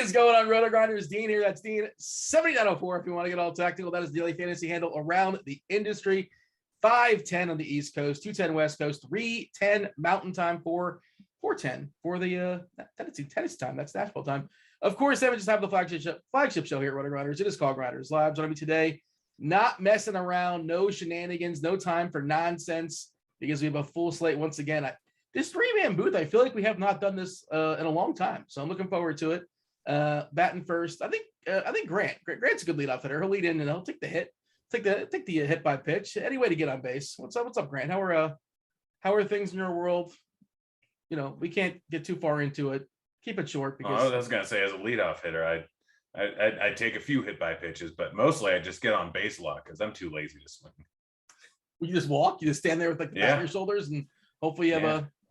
is going on, Rotogrinders? Dean here. That's Dean 7904. If you want to get all technical, that is the daily fantasy handle around the industry. 5:10 on the East Coast, 2:10 West Coast, 3:10 Mountain Time, 4:10 for the Tennessee time. That's Nashville time. Of course, then we just have the flagship show here at Rotogrinders. It is called Grinderslive. Joining me today, not messing around, no shenanigans, no time for nonsense, because we have a full slate once again. This three-man booth, I feel like we have not done this in a long time, so I'm looking forward to it. Batting first, I think Grant's a good leadoff hitter. He'll lead in and he'll take the hit, take the hit by pitch. Any way to get on base. What's up, Grant? How are things in your world? You know, we can't get too far into it. Keep it short. Because I was gonna say, as a leadoff hitter, I take a few hit by pitches, but mostly I just get on base a lot because I'm too lazy to swing. You just walk. You just stand there with like the bat on your shoulders, and hopefully you have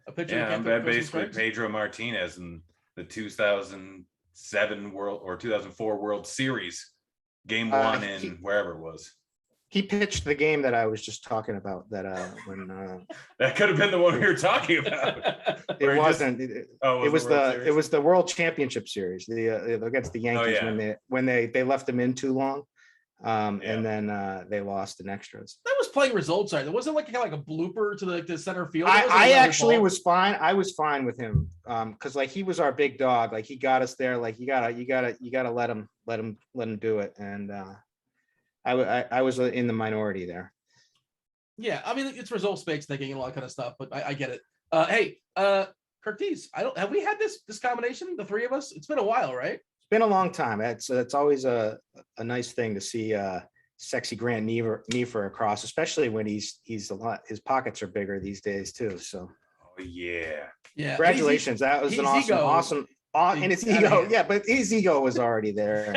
a pitcher. Yeah, I'm basically Pedro Martinez in the 2007 World or 2004 World Series, Game 1 in wherever it was. He pitched the game that I was just talking about. That when that could have been the one we were talking about. It wasn't. It was the World Championship Series, against the Yankees when they left them in too long, and then they lost in extras. That was playing results. Right? There wasn't like a blooper to the center field. I actually was fine. I was fine with him because like he was our big dog. Like he got us there. Like you gotta let him do it. And I was in the minority there. Yeah, I mean it's results based thinking and all that kind of stuff, but I get it. Hey, Curtis, have we had this combination, the three of us? It's been a while, right? It's been a long time. It's always a nice thing to see sexy Grant Niefer across, especially when he's a lot. His pockets are bigger these days too. So, oh yeah. Congratulations! That was an awesome. And his ego, but his ego was already there.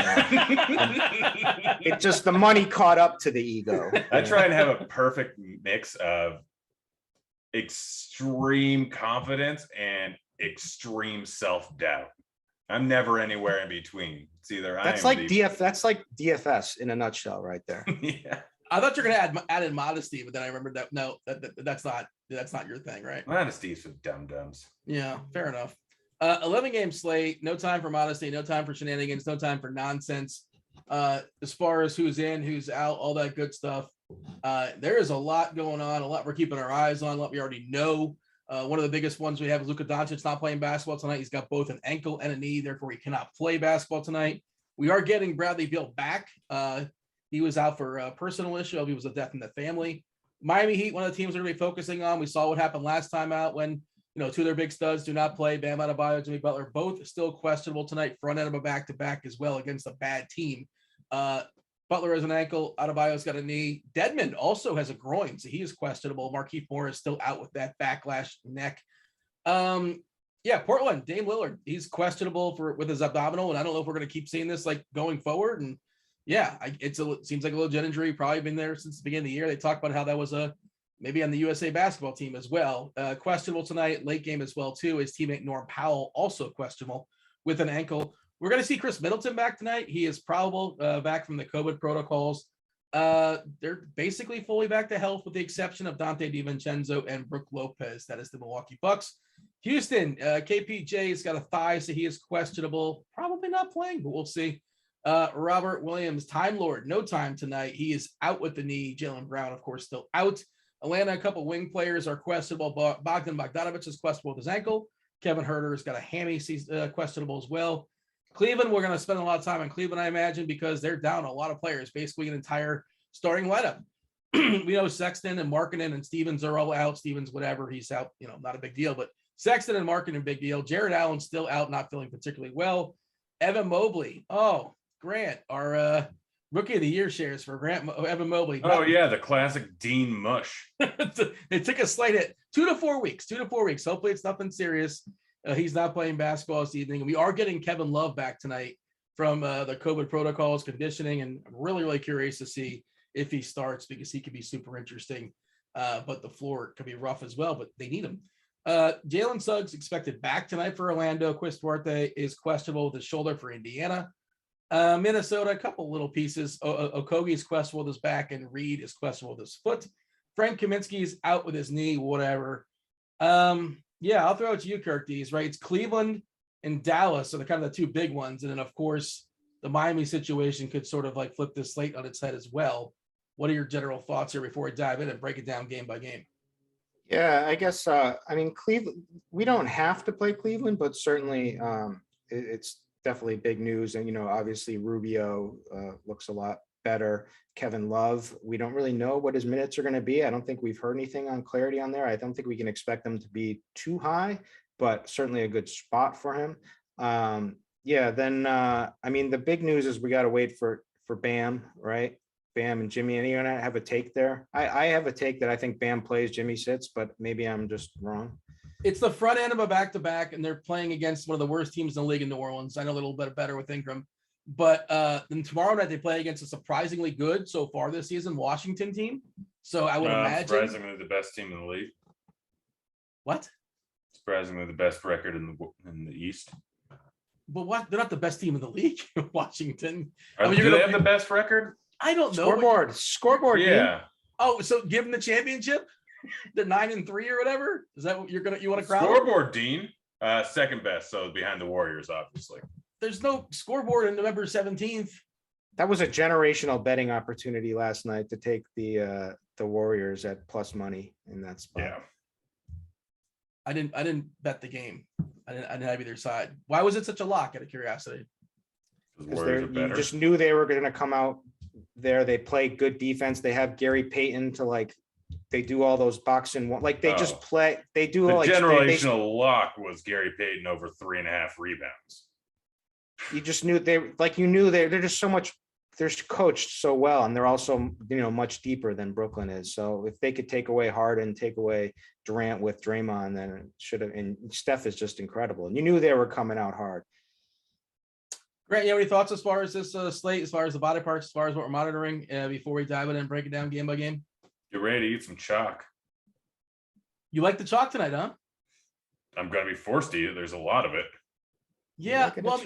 It just the money caught up to the ego. I try and have a perfect mix of extreme confidence and extreme self-doubt. I'm never anywhere in between. It's either that's like DFS in a nutshell, right there. Yeah. I thought you were gonna add in modesty, but then I remembered that that's not your thing, right? Modesty's for dum-dums. Yeah, fair enough. 11 game slate, no time for modesty, no time for shenanigans, no time for nonsense. As far as who's in, who's out, all that good stuff. There is a lot going on, a lot we're keeping our eyes on, a lot we already know. One of the biggest ones we have is Luka Doncic not playing basketball tonight. He's got both an ankle and a knee, therefore he cannot play basketball tonight. We are getting Bradley Beal back. He was out for a personal issue. He was a death in the family. Miami Heat, one of the teams we're going to be focusing on. We saw what happened last time out when two of their big studs do not play. Bam Adebayo, Jimmy Butler, both still questionable tonight. Front end of a back-to-back as well against a bad team. Butler has an ankle. Adebayo's got a knee. Dedmon also has a groin, so he is questionable. Markieff Morris still out with that backlash neck. Portland, Dame Lillard, he's questionable with his abdominal, and I don't know if we're going to keep seeing this like going forward. And it seems like a legit injury. Probably been there since the beginning of the year. They talked about how that was maybe on the USA basketball team as well. Questionable tonight, late game as well, too. His teammate Norm Powell also questionable with an ankle. We're going to see Chris Middleton back tonight. He is probable back from the COVID protocols. They're basically fully back to health with the exception of Dante DiVincenzo and Brook Lopez. That is the Milwaukee Bucks. Houston, KPJ's got a thigh, so he is questionable. Probably not playing, but we'll see. Robert Williams, Time Lord, no time tonight. He is out with the knee. Jaylen Brown, of course, still out. Atlanta, a couple wing players are questionable. Bogdan Bogdanovic is questionable with his ankle. Kevin Huerter's got a hammy, questionable as well. Cleveland, we're going to spend a lot of time on Cleveland, I imagine, because they're down a lot of players, basically an entire starting lineup. We know Sexton and Markkanen and Stevens are all out. Stevens, whatever, he's out, not a big deal. But Sexton and Markkanen, big deal. Jared Allen's still out, not feeling particularly well. Evan Mobley, Grant, our Rookie of the Year shares for Evan Mobley. Oh, yeah, the classic Dean Mush. It took a slight hit. 2 to 4 weeks. Hopefully it's nothing serious. He's not playing basketball this evening. We are getting Kevin Love back tonight from the COVID protocols, conditioning, and I'm really, really curious to see if he starts because he could be super interesting. But the floor could be rough as well, but they need him. Jalen Suggs expected back tonight for Orlando. Chris Duarte is questionable with his shoulder for Indiana. Minnesota, a couple little pieces. Okogie is questionable with his back, and Reed is questionable with his foot. Frank Kaminsky is out with his knee, whatever. I'll throw it to you, Kirk Dees, right? It's Cleveland, and Dallas are the kind of the two big ones. And then of course the Miami situation could sort of like flip this slate on its head as well. What are your general thoughts here before we dive in and break it down game by game? Yeah, I guess, I mean, Cleveland, we don't have to play Cleveland, but certainly it's definitely big news. And, obviously Rubio looks a lot better. Kevin Love, we don't really know what his minutes are going to be. I don't think we've heard anything on clarity on there. I don't think we can expect them to be too high, but certainly a good spot for him. Then, I mean, the big news is we got to wait for Bam, right? Bam and Jimmy, and you gonna have a take there. I have a take that I think Bam plays, Jimmy sits, but maybe I'm just wrong. It's the front end of a back-to-back, and they're playing against one of the worst teams in the league in New Orleans. I know a little bit better with Ingram, but then tomorrow night they play against a surprisingly good so far this season Washington team. So I would imagine surprisingly the best team in the league. What? Surprisingly the best record in the East. But what? They're not the best team in the league. Washington. Do they have the best record? I don't know. Scoreboard. Yeah. Oh, so give them the championship? They're 9-3 or whatever. Is that what you want to crown? Scoreboard, Dean. Second best, so behind the Warriors, obviously. There's no scoreboard on November 17th. That was a generational betting opportunity last night to take the Warriors at plus money in that spot. Yeah. I didn't bet the game. I didn't have either side. Why was it such a lock, out of curiosity? Because you just knew they were going to come out there. They play good defense. They have Gary Payton to they do all those boxing, they just play. They do the all generational lock was Gary Payton over 3.5 rebounds. You just knew they're just so much. They're coached so well, and they're also much deeper than Brooklyn is. So if they could take away Harden, take away Durant with Draymond, then it should have. And Steph is just incredible, and you knew they were coming out hard. Grant, you have any thoughts as far as this slate, as far as the body parts, as far as what we're monitoring before we dive in and break it down game by game? Get ready to eat some chalk. You like the chalk tonight, huh? I'm going to be forced to eat it. There's a lot of it. Yeah, well,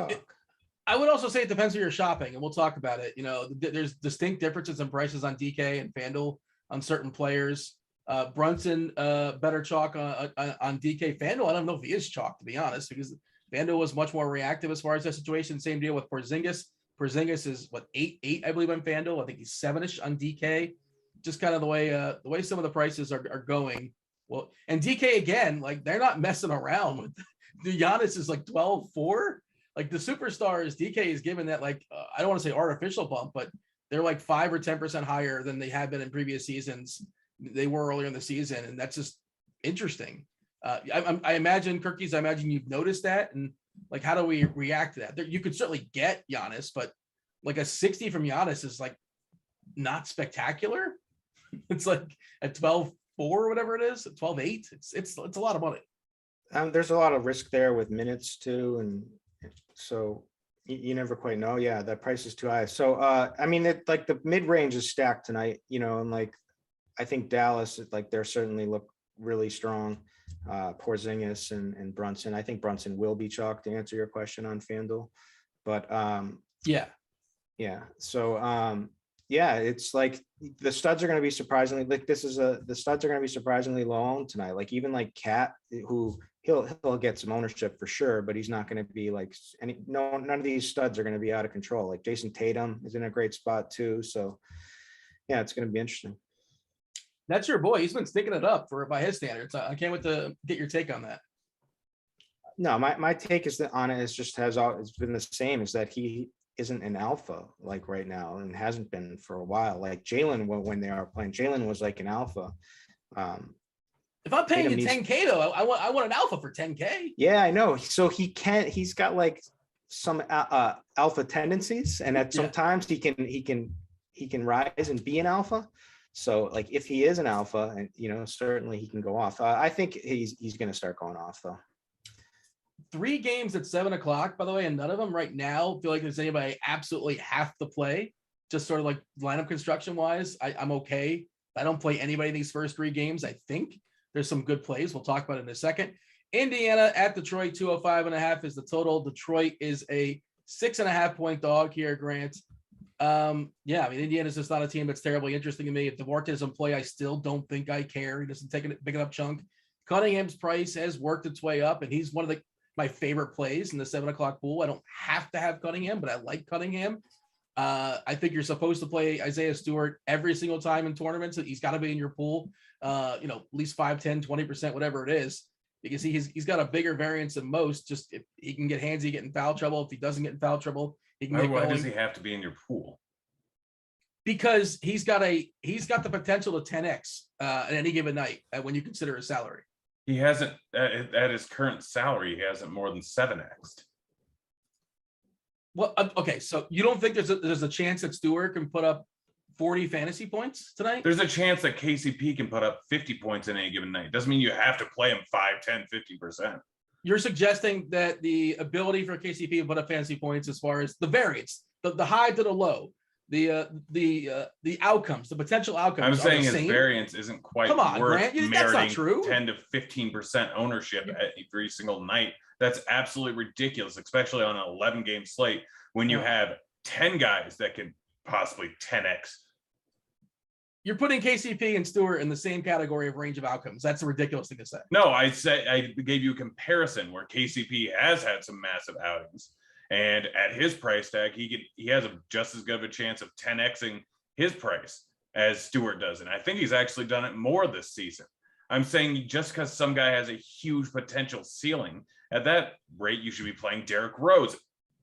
I would also say it depends where you're shopping, and we'll talk about it. There's distinct differences in prices on DK and FanDuel on certain players. Brunson, better chalk on DK. FanDuel, I don't know if he is chalk, to be honest, because FanDuel was much more reactive as far as that situation. Same deal with Porzingis. Porzingis is 8, I believe, on FanDuel. I think he's 7-ish on DK. Just kind of the way some of the prices are going. Well, and DK again, they're not messing around with. The Giannis is 12-4. The superstars, DK is given that I don't want to say artificial bump, but they're 5 or 10% higher than they have been in previous seasons. They were earlier in the season, and that's just interesting. I imagine, Kirkies, I imagine you've noticed that, and how do we react to that? You could certainly get Giannis, but a 60 from Giannis is not spectacular. It's at 12-4 or whatever it is, at 12-8. It's a lot of money. There's a lot of risk there with minutes too, and so you never quite know. Yeah, that price is too high. So I mean, the mid range is stacked tonight, and I think Dallas, they're certainly look really strong. Porzingis and Brunson. I think Brunson will be chalked, to answer your question on FanDuel, but yeah. So yeah, it's the studs are going to be surprisingly the studs are going to be surprisingly low owned tonight. Even Cat, who he'll get some ownership for sure, but he's not going to be none of these studs are going to be out of control. Jason Tatum is in a great spot too. So yeah, it's going to be interesting. That's your boy. He's been sticking it up by his standards. I can't wait to get your take on that. No, my take is that on it is just it's been the same, is that he isn't an alpha right now, and hasn't been for a while. Jalen, when they are playing, Jalen was an alpha. If I'm paying you 10K though, I want an alpha for 10K. Yeah, I know. So he's got some alpha tendencies, and at sometimes he can rise and be an alpha. So if he is an alpha, and certainly he can go off. I think he's going to start going off though. 3 games at 7:00, by the way, and none of them right now feel like there's anybody I absolutely have to play. Just sort of lineup construction wise, I'm okay. I don't play anybody in these first 3 games. I think there's some good plays. We'll talk about it in a second. Indiana at Detroit, 205.5 is the total. Detroit is a 6.5 point dog here, Grant. Yeah, I mean, Indiana's just not a team that's terribly interesting to me. If DeMar doesn't play, I still don't think I care. He doesn't take a big enough chunk. Cunningham's price has worked its way up, and he's one of the my favorite plays in the 7 o'clock pool. I don't have to have Cunningham, but I like Cunningham. I think you're supposed to play Isaiah Stewart every single time in tournaments. He's got to be in your pool, at least 5, 10, 20%, whatever it is, because he's got a bigger variance than most. Just if he can get handsy, get in foul trouble. If he doesn't get in foul trouble, he can get Why going. does he have to be in your pool? Because he's got the potential to 10x at any given night when you consider his salary. He hasn't at his current salary. He hasn't more than 7x'd. Well, okay, so you don't think there's a chance that Stewart can put up 40 fantasy points tonight? There's a chance that KCP can put up 50 points in any given night. Doesn't mean you have to play him 5, 10, 50%. You're suggesting that the ability for KCP to put up fantasy points, as far as the variance, the high to the low, the outcomes, the potential outcomes. I'm saying his same? variance isn't quite Come on, worth Grant, that's not meriting true. 10 to 15% ownership every single night. That's absolutely ridiculous, especially on an 11-game slate when you have 10 guys that can possibly 10x. You're putting KCP and Stewart in the same category of range of outcomes. That's a ridiculous thing to say. No, I gave you a comparison where KCP has had some massive outings, and at his price tag, he has just as good of a chance of 10xing his price as Stewart does, and I think he's actually done it more this season. I'm saying just because some guy has a huge potential ceiling, at that rate, you should be playing Derrick Rose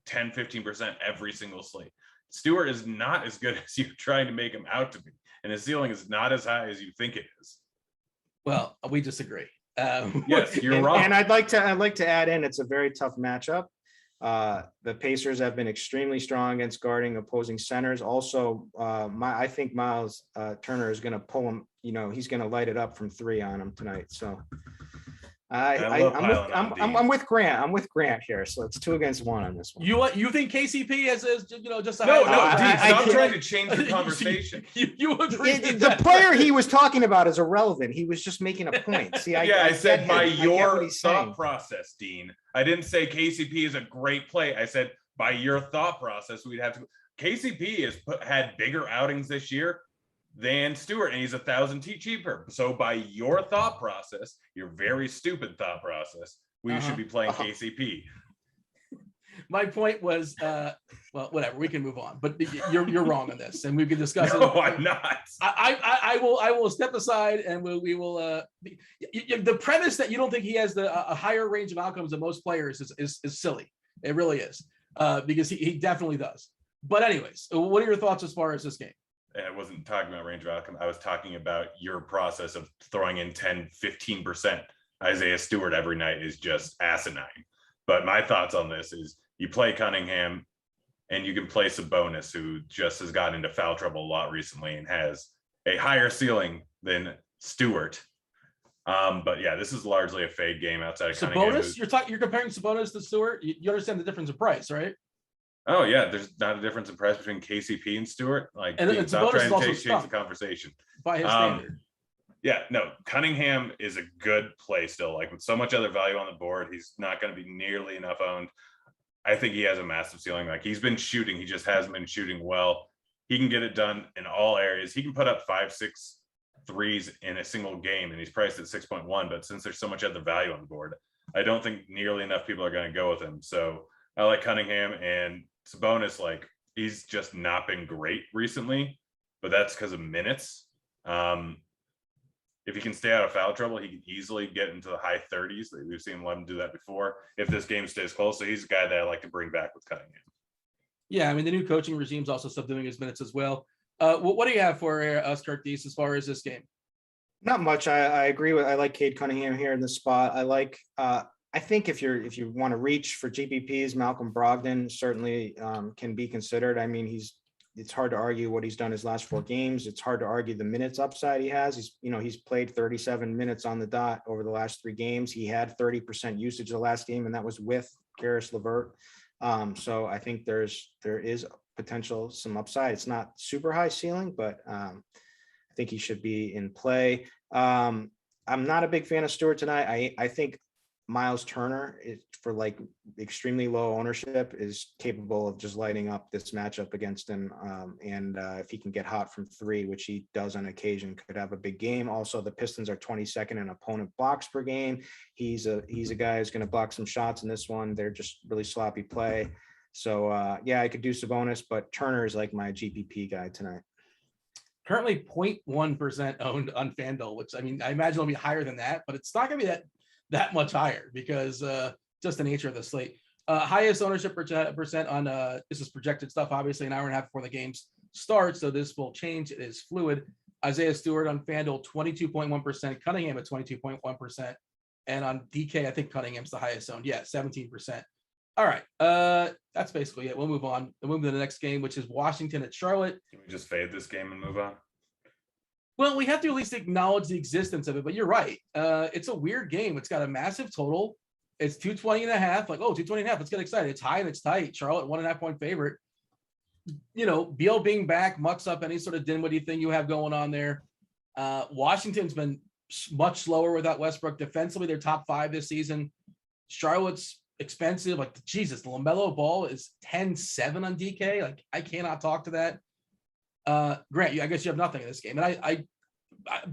10, 15% every single slate. Stewart is not as good as you're trying to make him out to be, and his ceiling is not as high as you think it is. Well, we disagree. Yes, you're wrong. And I'd like to add in, it's a very tough matchup. The Pacers have been extremely strong against guarding opposing centers. Also, I think Miles Turner is going to pull him. He's going to light it up from 3 on him tonight. So I'm with Grant. I'm with Grant here. So it's 2 against 1 on this one. You think KCP has just a No, high- stop trying to change the conversation. you agree? The player he was talking about is irrelevant. He was just making a point. See, I said by your thought saying. process, Dean. I didn't say KCP is a great play. I said by your thought process, we'd have to. KCP has had bigger outings this year than Stewart, and he's 1,000 cheaper. So by your thought process, your very stupid thought process, we should be playing KCP. My point was, well, whatever. We can move on, but you're wrong on this, and we can discuss No, it. I'm not. I will step aside, and we will. The premise that you don't think he has a higher range of outcomes than most players is silly. It really is, because he definitely does. But anyways, what are your thoughts as far as this game? I wasn't talking about range of outcome. I was talking about your process of throwing in 10, 15%. Isaiah Stewart every night is just asinine. But my thoughts on this is you play Cunningham and you can play Sabonis, who just has gotten into foul trouble a lot recently and has a higher ceiling than Stewart. But yeah, this is largely a fade game outside of Cunningham. Sabonis? You're comparing Sabonis to Stewart? You understand the difference in price, right? Oh yeah, there's not a difference in price between KCP and Stewart. And stop Sabonis trying to is change the conversation. By his standard. Yeah, no, Cunningham is a good play still. Like with so much other value on the board, he's not going to be nearly enough owned. I think he has a massive ceiling. Like he's been shooting, he just hasn't been shooting well. He can get it done in all areas. He can put up 5, 6 threes in a single game, and he's priced at 6.1. But since there's so much other value on the board, I don't think nearly enough people are going to go with him. So I like Cunningham, and Sabonis, like he's just not been great recently, but that's because of minutes. If he can stay out of foul trouble, he can easily get into the high 30s. We've seen him let him do that before if this game stays close. So he's a guy that I like to bring back with Cunningham. Yeah, I mean, the new coaching regime's also subduing his minutes as well. What do you have for us, Kirk Dees, as far as this game? Not much. I agree with. I like Cade Cunningham here in the spot. I think if you want to reach for GPPs, Malcolm Brogdon certainly can be considered. I mean, it's hard to argue what he's done his last 4 games. It's hard to argue the minutes upside he has. He's played 37 minutes on the dot over the last 3 games. He had 30% usage the last game, and that was with Karis LeVert. So I think there is potential, some upside. It's not super high ceiling, but I think he should be in play. I'm not a big fan of Stewart tonight. I think Miles Turner is for like extremely low ownership is capable of just lighting up this matchup against him. And if he can get hot from three, which he does on occasion, could have a big game. Also, the Pistons are 22nd in opponent blocks per game. He's a guy who's going to block some shots in this one. They're just really sloppy play. So yeah, I could do Sabonis, but Turner is like my GPP guy tonight. Currently 0.1% owned on FanDuel, which I mean, I imagine it'll be higher than that, but it's not going to be that much higher because just the nature of the slate. Highest ownership percent on this is projected stuff, obviously an hour and a half before the games start, so this will change. It is fluid. Isaiah Stewart on FanDuel 22.1%, Cunningham at 22.1%, and on DK I think Cunningham's the highest owned. Yeah, 17%. All right, that's basically it. We'll move on. We'll move to the next game, which is Washington at Charlotte. Can we just fade this game and move on? Well, we have to at least acknowledge the existence of it, but you're right. It's a weird game. It's got a massive total. It's 220.5. Like, oh, 220.5. Let's get excited. It's high and it's tight. Charlotte 1.5 point favorite. You know, Beal being back mucks up any sort of Dinwiddie thing you have going on there. Washington's been much slower without Westbrook. Defensively, they're top 5 this season. Charlotte's expensive. Like, Jesus, the LaMelo Ball is 10-7 on DK. Like, I cannot talk to that. Grant, I guess you have nothing in this game. And I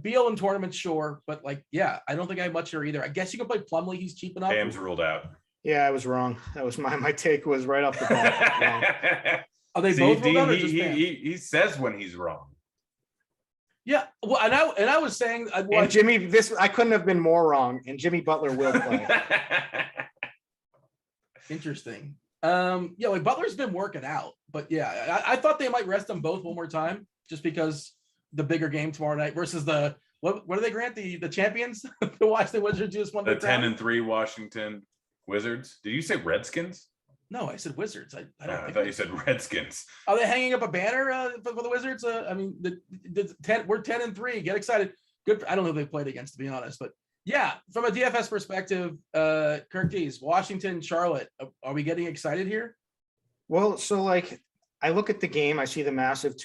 Beal in tournaments, sure, but like, yeah, I don't think I have much here either. I guess you can play Plumlee. He's cheap enough. Bam's ruled out. Yeah, I was wrong. That was my take was right off the bat. Are they both ruled out or just Bam? He says when he's wrong. Yeah, well, and I was saying, and Jimmy, I couldn't have been more wrong. And Jimmy Butler will play. Interesting. Yeah, like Butler's been working out, but yeah, I thought they might rest them both one more time just because the bigger game tomorrow night versus the what do they grant the champions? The Washington Wizards just won the 10-3 Washington Wizards. Did you say Redskins? No, I said Wizards. I thought you said Redskins. Are they hanging up a banner for the Wizards? I mean, we're 10-3. Get excited. Good. I don't know if they played against, to be honest, but yeah, from a DFS perspective, Kirk Dees, Washington, Charlotte, are we getting excited here? Well, so like I look at the game, I see the massive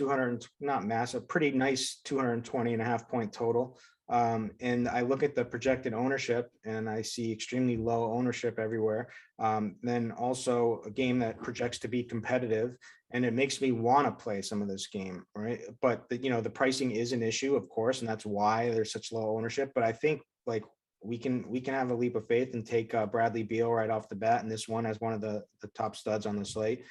pretty nice 220.5 point total. And I look at the projected ownership and I see extremely low ownership everywhere. Then also a game that projects to be competitive, and it makes me want to play some of this game, right? But the pricing is an issue, of course, and that's why there's such low ownership. But I think like we can have a leap of faith and take Bradley Beal right off the bat in this one as one of the top studs on the slate.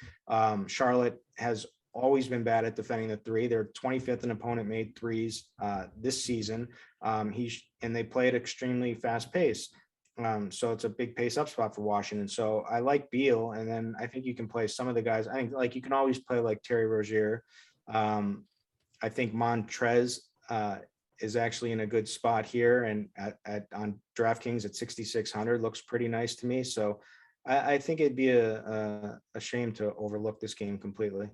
Charlotte has always been bad at defending the three. They're 25th in opponent made threes this season. And they play at extremely fast pace. So it's a big pace up spot for Washington. So I like Beal, and then I think you can play some of the guys. I think like you can always play like Terry Rozier. I think Montrez is actually in a good spot here, and on DraftKings at 6,600 looks pretty nice to me. So I think it'd be a shame to overlook this game completely.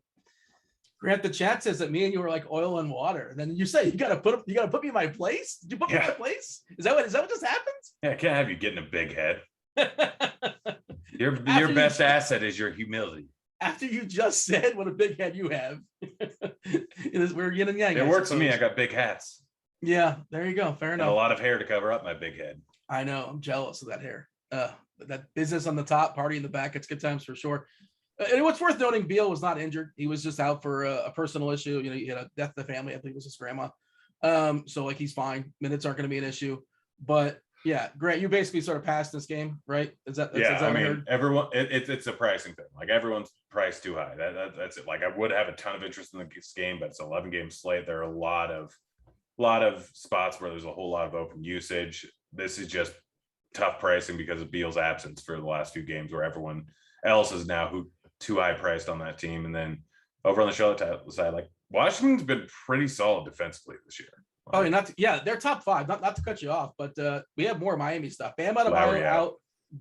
Grant, the chat says that me and you are like oil and water. And then you say you gotta put me in my place. Did you put me in my place? Is that what just happened? Yeah, I can't have you getting a big head. Your best asset is your humility. After you just said what a big head you have. We're yin and yang. It works for me. I got big hats. Yeah, there you go. Fair enough. And a lot of hair to cover up my big head. I know. I'm jealous of that hair. That business on the top, party in the back. It's good times for sure. And what's worth noting, Beal was not injured. He was just out for a personal issue. He had a death in the family. I think it was his grandma. So like he's fine. Minutes aren't going to be an issue. But yeah, Grant, you basically sort of passed this game, right? I mean, everyone. It's a pricing thing. Like everyone's priced too high. That's it. Like I would have a ton of interest in this game, but it's an 11 game slate. There are a lot of spots where there's a whole lot of open usage. This is just tough pricing because of Beal's absence for the last few games, where everyone else is now too high priced on that team. And then over on the Charlotte side, like Washington's been pretty solid defensively this year. Oh, they're top 5. Not to cut you off, but we have more Miami stuff. Bam Adebayo out.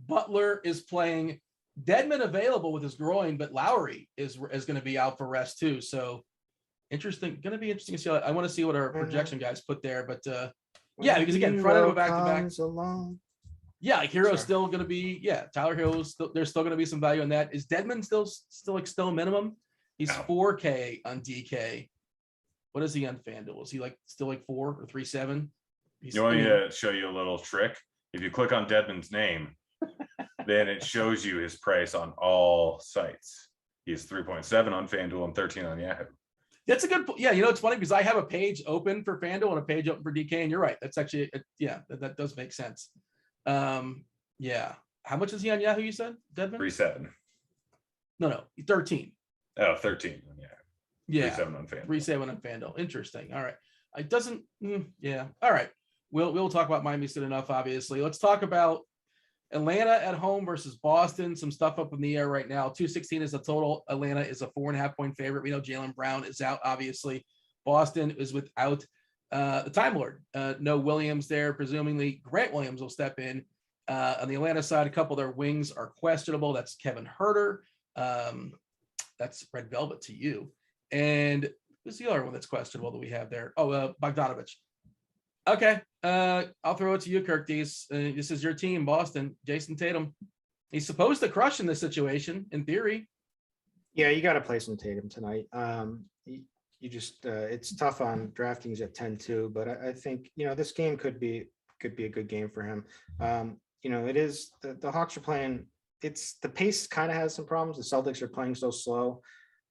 Butler is playing. Dedmon available with his groin, but Lowry is going to be out for rest too. So interesting. Going to be interesting to see. I want to see what our projection guys put there, but yeah, because again, front of a back to back. Yeah, like Hero's still going to be, Tyler Hero's there's still going to be some value in that. Is Dedmon still minimum? He's 4K on DK. What is he on FanDuel? Is he still 4 or 3.7? You want me to show you a little trick? If you click on Dedmon's name, then it shows you his price on all sites. He's 3.7 on FanDuel and 13 on Yahoo. That's a good, yeah. You know, it's funny because I have a page open for FanDuel and a page open for DK, and you're right. That's actually, yeah, that does make sense. Yeah. How much is he on Yahoo? You said, Deadman? 3.7. No, 13. Oh, 13 on Yahoo. Yeah, 3.7 on FanDuel. 3.7 on FanDuel. Interesting. All right. It doesn't. Yeah. All right. We'll talk about Miami soon enough. Obviously, let's talk about Atlanta at home versus Boston. Some stuff up in the air right now. 216 is the total. Atlanta is a 4.5 point favorite. We know Jaylen Brown is out. Obviously, Boston is without the Time Lord. No Williams there. Presumably, Grant Williams will step in. On the Atlanta side, a couple of their wings are questionable. That's Kevin Herter. That's Red Velvet to you. And who's the other one that's questionable that we have there? Oh, Bogdanovich. Okay. I'll throw it to you, Kirk Dees. This is your team, Boston. Jason Tatum. He's supposed to crush in this situation, in theory. Yeah, you got to play some Tatum tonight. You just it's tough on DraftKings at 10-2, but I think, you know, this game could be a good game for him. You know, it is the Hawks are playing. It's the pace kind of has some problems. The Celtics are playing so slow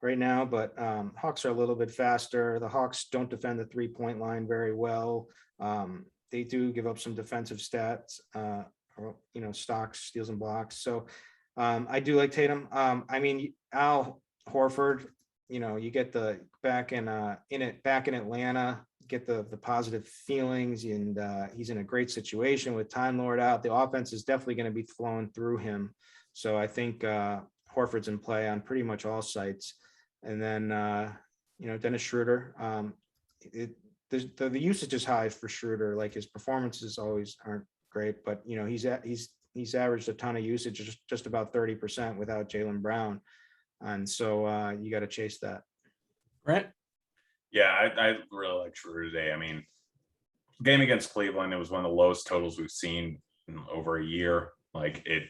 right now, but Hawks are a little bit faster. The Hawks don't defend the 3-point line very well. They do give up some defensive stats, or, you know, stocks, steals and blocks. So I do like Tatum. I mean, Al Horford, you know, you get the back in Atlanta, get the positive feelings, and he's in a great situation with Time Lord out. The offense is definitely going to be flowing through him. So I think Horford's in play on pretty much all sites. And then, you know, Dennis Schroeder, the usage is high for Schroeder. Like, his performances always aren't great, but, you know, he's averaged a ton of usage, just about 30% without Jaylen Brown. And so you got to chase that. Right. Yeah, I really like Schroeder today. I mean, game against Cleveland, it was one of the lowest totals we've seen in over a year. Like, it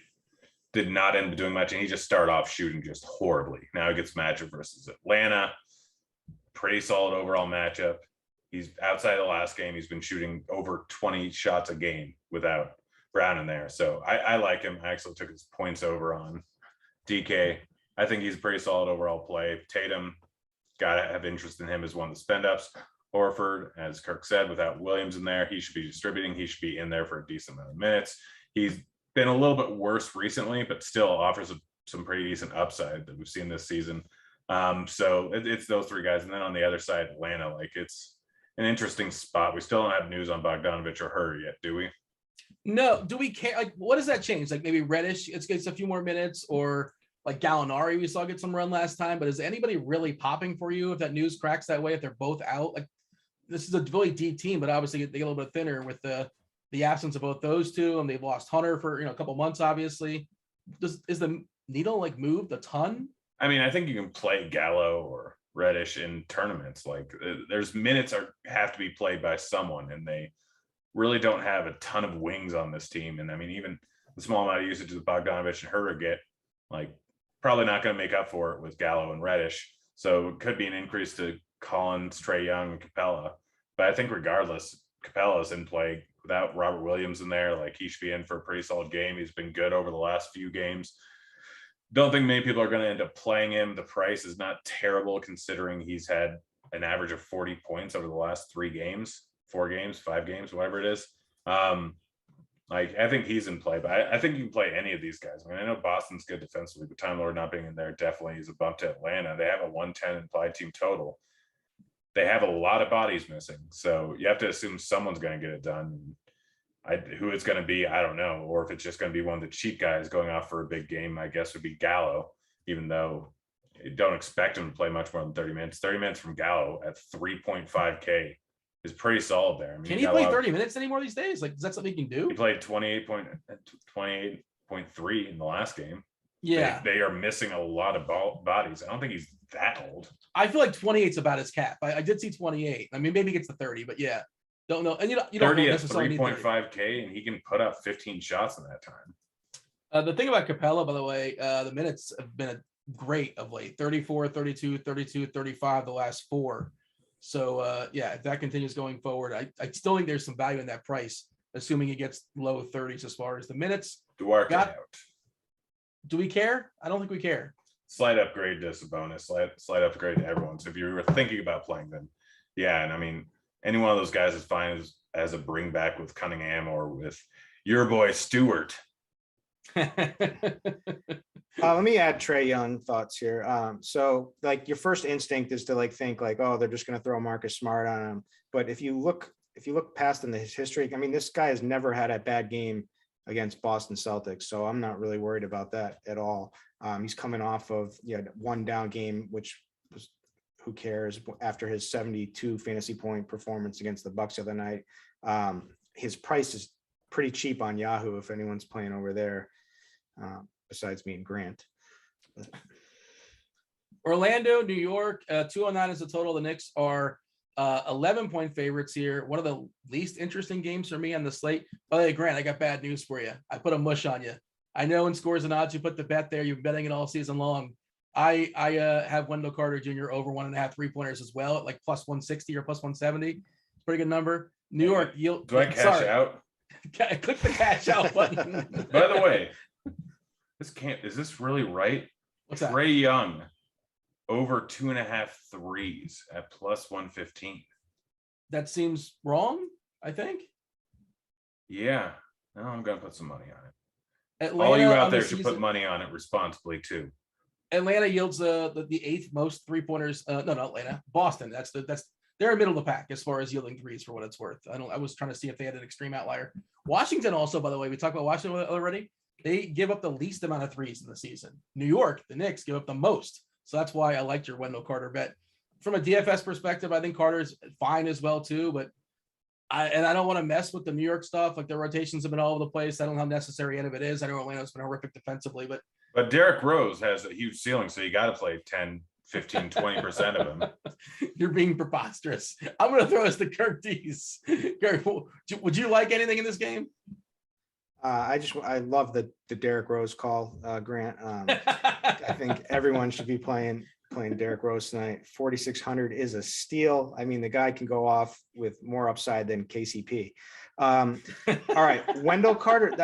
did not end up doing much, and he just started off shooting just horribly. Now he gets matchup versus Atlanta. Pretty solid overall matchup. He's outside the last game. He's been shooting over 20 shots a game without Brown in there. So I like him. I actually took his points over on DK. I think he's a pretty solid overall play. Tatum, got to have interest in him as one of the spend ups. Horford, as Kirk said, without Williams in there, he should be distributing. He should be in there for a decent amount of minutes. He's been a little bit worse recently, but still offers some pretty decent upside that we've seen this season. So it's those three guys. And then on the other side, Atlanta, like, it's an interesting spot. We still don't have news on Bogdanovich or Herter yet, do we? No. Do we care? Like, what does that change? Like, maybe Reddish gets a few more minutes, or like Gallinari, we saw get some run last time. But is anybody really popping for you if that news cracks that way, if they're both out? Like, this is a really deep team, but obviously they get a little bit thinner with the absence of both those two, and they've lost Hunter for, you know, a couple months, obviously. Is the needle like moved a ton? I mean, I think you can play Gallo or Reddish in tournaments. Like, there's minutes have to be played by someone, and they really don't have a ton of wings on this team. And I mean, even the small amount of usage that Bogdanovich and Herter get, like, probably not going to make up for it with Gallo and Reddish. So it could be an increase to Collins, Trey Young, and Capella. But I think regardless, Capella's in play without Robert Williams in there. Like, he should be in for a pretty solid game. He's been good over the last few games. Don't think many people are going to end up playing him. The price is not terrible considering he's had an average of 40 points over the last 3 games, 4 games, 5 games, whatever it is. Like, I think he's in play, but I think you can play any of these guys. I mean, I know Boston's good defensively, but Time Lord not being in there definitely is a bump to Atlanta. They have a 110 implied team total. They have a lot of bodies missing, so you have to assume someone's going to get it done. Who it's going to be, I don't know. Or if it's just going to be one of the cheap guys going off for a big game, I guess would be Gallo, even though you don't expect him to play much more than 30 minutes. 30 minutes from Gallo at 3.5K is pretty solid there. I mean, can he play 30 minutes anymore these days? Like, is that something he can do? He played 28.3 in the last game. Yeah. They are missing a lot of bodies. I don't think he's that old. I feel like 28 is about his cap. I did see 28. I mean, maybe he gets to 30, but yeah. Don't know. And you don't 30 at necessarily 3.5K, and he can put up 15 shots in that time. The thing about Capella, by the way, the minutes have been great of late. 34, 32, 32, 35 the last 4. So, yeah, if that continues going forward, I still think there's some value in that price, assuming he gets low 30s as far as the minutes. Duarte out. Do we care? I don't think we care. Slight upgrade to Sabonis, slight upgrade to everyone. So if you were thinking about playing them, yeah, and I mean, any one of those guys is fine as a bring back with Cunningham or with your boy Stewart. Let me add Trey Young thoughts here. So like your first instinct is to like think like, oh, they're just going to throw Marcus Smart on him. But if you look past in his history, I mean, this guy has never had a bad game against Boston Celtics. So I'm not really worried about that at all. He's coming off of one down game, which was, who cares, after his 72 fantasy point performance against the Bucks the other night. His price is pretty cheap on Yahoo if anyone's playing over there, besides me and Grant. Orlando, New York, 209 is the total. The Knicks are 11-point favorites here. One of the least interesting games for me on the slate. By the way, Grant, I got bad news for you. I put a mush on you. I know in Scores and Odds you put the bet there. You've been betting it all season long. I have Wendell Carter Jr. over 1.5 3-pointers as well at like plus 160 or plus 170. It's a pretty good number. New York, do I cash out? Click the cash out button. By the way, is this really right? What's that? Trey Young over 2.5 threes at plus 115. That seems wrong, I think. Yeah. No, I'm gonna put some money on it. Atlanta, all you out there should put money on it responsibly too. Atlanta yields the 8th most 3-pointers. No, not Atlanta. Boston. They're middle of the pack as far as yielding threes for what it's worth. I was trying to see if they had an extreme outlier. Washington also, by the way, we talked about Washington already. They give up the least amount of threes in the season. New York, the Knicks, give up the most. So that's why I liked your Wendell Carter bet. From a DFS perspective, I think Carter's fine as well too, but I don't want to mess with the New York stuff. Like, the rotations have been all over the place. I don't know how necessary any of it is. I know Orlando's been horrific defensively, but Derrick Rose has a huge ceiling, so you got to play 10, 15, 20% of him. You're being preposterous. I'm going to throw us to Kirk Dees. Kirk, would you like anything in this game? I love the Derrick Rose call, Grant. I think everyone should be playing Derrick Rose tonight. 4,600 is a steal. I mean, the guy can go off with more upside than KCP. All right, Wendell Carter.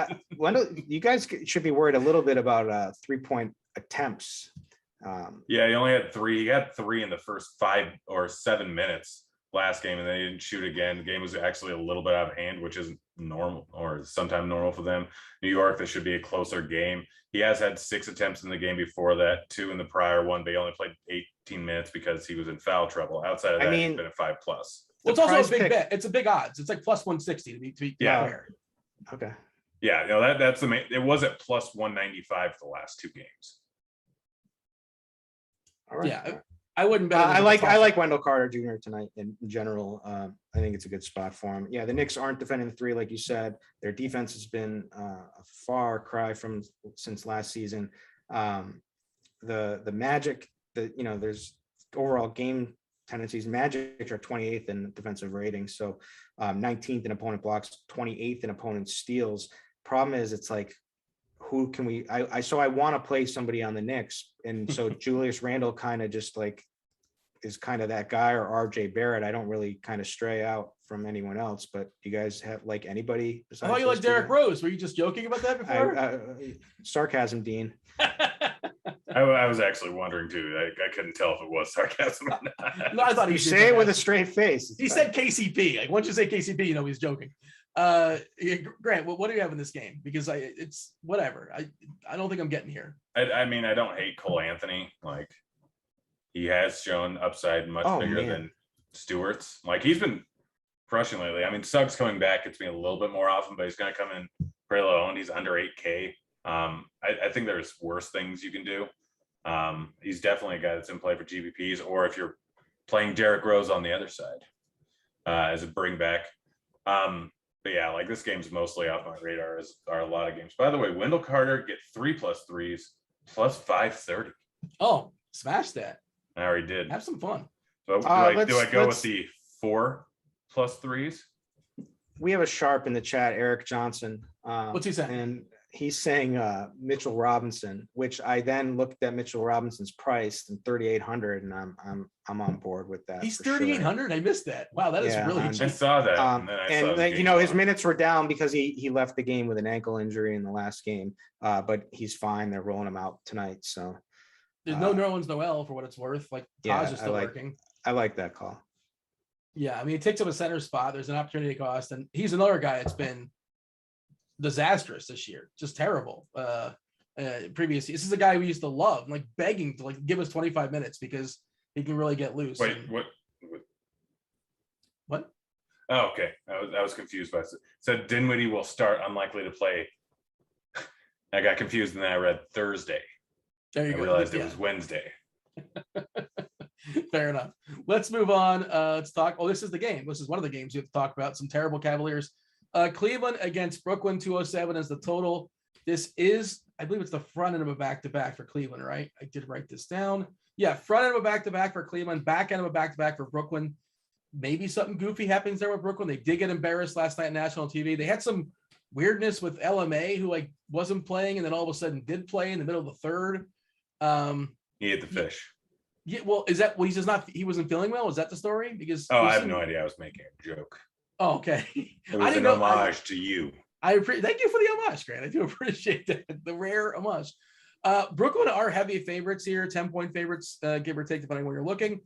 You guys should be worried a little bit about 3-point attempts. Yeah, he only had 3. He had 3 in the first 5 or 7 minutes last game, and then he didn't shoot again. The game was actually a little bit out of hand, which isn't normal, or sometimes normal for them. New York, this should be a closer game. He has had 6 attempts in the game before that, 2 in the prior one, but he only played 18 minutes because he was in foul trouble. Outside of that, he's been a 5+. Well, it's also a big bet. It's a big odds. It's like plus 160 to be fair. Okay. Yeah, that's the main. It was at plus 195 for the last 2 games. All right. Yeah, I wouldn't bet. I like Wendell Carter Jr. tonight in general. I think it's a good spot for him. Yeah, the Knicks aren't defending the 3 like you said. Their defense has been a far cry since last season. The Magic, there's overall game tendencies. Magic are 28th in defensive rating, so 19th in opponent blocks, 28th in opponent steals. Problem is, it's like, who can we? I want to play somebody on the Knicks, and so Julius Randle kind of just like is kind of that guy, or RJ Barrett. I don't really kind of stray out from anyone else, but you guys have like anybody besides? I thought you like Derrick Rose. Were you just joking about that before? Sarcasm, Dean. I was actually wondering too. I couldn't tell if it was sarcasm or not. No, I thought you say it with a straight face. He said KCP. Like, once you say KCP, you know he's joking. Grant, what do you have in this game? Because it's whatever. I don't think I'm getting here. I mean, I don't hate Cole Anthony. Like, he has shown upside much bigger than Stewart's. Like, he's been crushing lately. I mean, Suggs coming back, it's been a little bit more often, but he's going to come in pretty low, and he's under 8K. I think there's worse things you can do. He's definitely a guy that's in play for GPPs, or if you're playing Derrick Rose on the other side as a bring back. But yeah, like, this game's mostly off my radar, as are a lot of games. By the way, Wendell Carter get 3+3s plus 530. Oh, smash that. I already did. Have some fun. So do I go with the 4+3s? We have a sharp in the chat, Eric Johnson. What's he saying? And he's saying Mitchell Robinson, which I then looked at Mitchell Robinson's price and 3,800, and I'm on board with that. He's for sure. 3,800. I missed that. Wow, that is Yeah, really I cheap. saw that. And then I saw his And game his log. minutes were down because he left the game with an ankle injury in the last game. But he's fine. They're rolling him out tonight. So There's no Nerlens Noel for what it's worth. Like Taj is still working. I like that call. Yeah, I mean, it takes up a center spot. There's an opportunity cost, and he's another guy that's been disastrous this year, just terrible. Previously, this is a guy we used to love, like begging to like give us 25 minutes because he can really get loose. Wait, And- what? Oh, okay. I was confused by it. So Dinwiddie will start, unlikely to play. I got confused and then I read Thursday. There you I go. realized Yeah. it was Wednesday. Fair enough. Let's move on. Let's talk. Oh, this is the game. This is one of the games we have to talk about. Some terrible Cavaliers. Cleveland against Brooklyn, 207 is the total. This is, I believe it's the front end of a back-to-back for Cleveland, right? I did write this down. Yeah, front end of a back-to-back for Cleveland, back end of a back-to-back for Brooklyn. Maybe something goofy happens there with Brooklyn. They did get embarrassed last night on national TV. They had some weirdness with LMA, who like wasn't playing and then all of a sudden did play in the middle of the third. He ate the fish. Yeah, well, is that, well, he's just not, he wasn't feeling well? Is that the story? Because Oh, we've I have seen- no idea. I was making a joke. Oh, okay. It I was didn't an know. homage to you. Thank you for the homage, Grant. I do appreciate that, the rare homage. Brooklyn are heavy favorites here, 10-point favorites, give or take, depending where you're looking.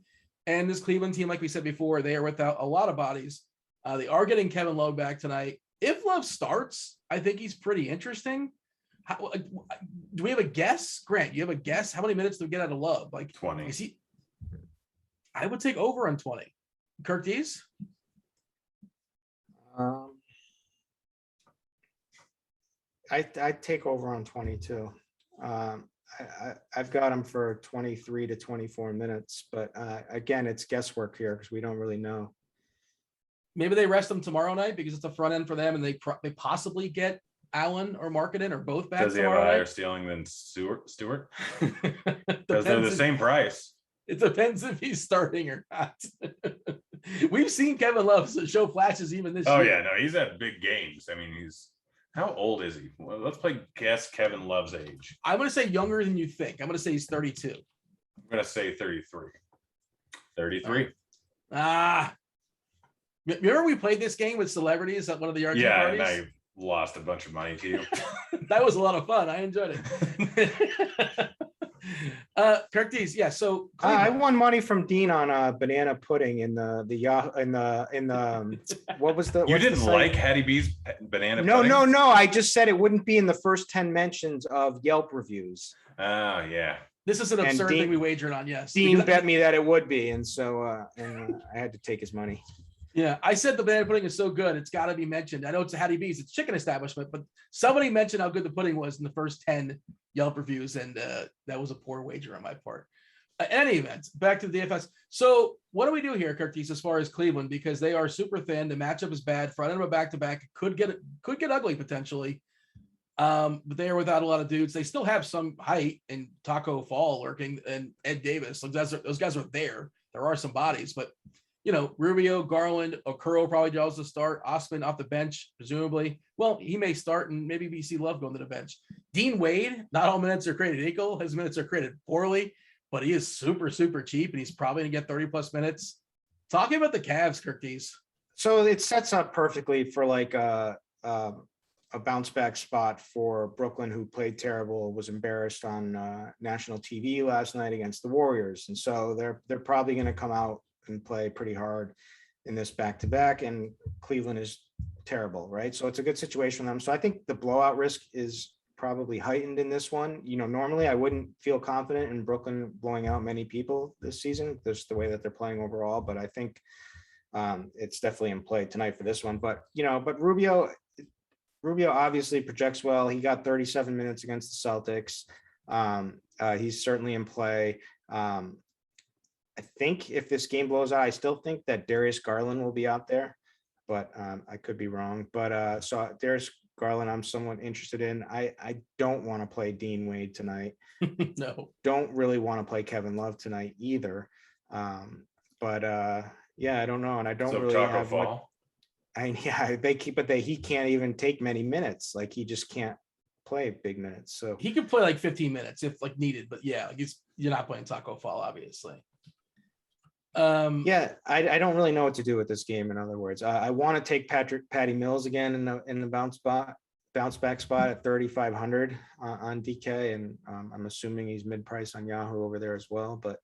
And this Cleveland team, like we said before, they are without a lot of bodies. They are getting Kevin Love back tonight. If Love starts, I think he's pretty interesting. Do we have a guess? Grant, you have a guess? How many minutes do we get out of Love? Like 20. Is he? I would take over on 20. Kirk Dees? I'd take over on 22. I've got him for 23 to 24 minutes, but again, it's guesswork here because we don't really know. Maybe they rest him tomorrow night because it's a front end for them, and they possibly get Allen or Marketing or both back Does he have a tomorrow higher night. stealing than Stewart? Depends Because they're the if- same price. It depends if he's starting or not. We've seen Kevin Love show flashes even this Oh year. yeah, no, he's had big games. I mean, how old is he? Well, let's play guess Kevin Love's age. I'm going to say younger than you think. I'm going to say he's 32. I'm gonna say 33. 33. Remember we played this game with celebrities at one of the RT Yeah, and parties? I lost a bunch of money to you. That was a lot of fun. I enjoyed it. Kirk Dees, yeah. So I Cleveland. won money from Dean on banana pudding in the what was the? You what's the didn't site? like Hattie B's banana No, pudding? no. I just said it wouldn't be in the first 10 mentions of Yelp reviews. Oh yeah. This is an And absurd Dean- thing we wagered on. Yes, Dean Because- bet me that it would be, and so I had to take his money. Yeah, I said the banana pudding is so good, it's got to be mentioned. I know it's a Hattie B's, it's a chicken establishment, but somebody mentioned how good the pudding was in the first 10 Yelp reviews, and that was a poor wager on my part. In any event, back to the DFS. So what do we do here, Curtis, as far as Cleveland? Because they are super thin. The matchup is bad. Front end of a back-to-back could get ugly potentially. But they are without a lot of dudes. They still have some height, and Taco Fall lurking, and Ed Davis. Like those guys are there. There are some bodies, but you know, Rubio, Garland, Okoro probably draws the start. Osman off the bench, presumably. Well, he may start, and maybe we see Love going to the bench. Dean Wade, not all minutes are created equal. His minutes are created poorly, but he is super, super cheap, and he's probably going to get 30-plus minutes. Talking about the Cavs, Curtis. So it sets up perfectly for like a bounce back spot for Brooklyn, who played terrible, was embarrassed on national TV last night against the Warriors, and so they're probably going to come out and play pretty hard in this back-to-back, and Cleveland is terrible, right? So it's a good situation for them. So I think the blowout risk is probably heightened in this one. You know, normally I wouldn't feel confident in Brooklyn blowing out many people this season, just the way that they're playing overall, but I think it's definitely in play tonight for this one. But Rubio obviously projects well. He got 37 minutes against the Celtics. He's certainly in play. I think if this game blows out, I still think that Darius Garland will be out there, but I could be wrong. But so Darius Garland, I'm somewhat interested in. I don't want to play Dean Wade tonight. No. Don't really want to play Kevin Love tonight either. But yeah, I don't know. And I don't really Taco have Fall. he can't even take many minutes. Like he just can't play big minutes. So he could play like 15 minutes if like needed, but yeah, like you're not playing Taco Fall, obviously. Yeah, I don't really know what to do with this game. In other words, I want to take Patty Mills again in the bounce back spot at 3,500 on DK, and I'm assuming he's mid price on Yahoo over there as well. But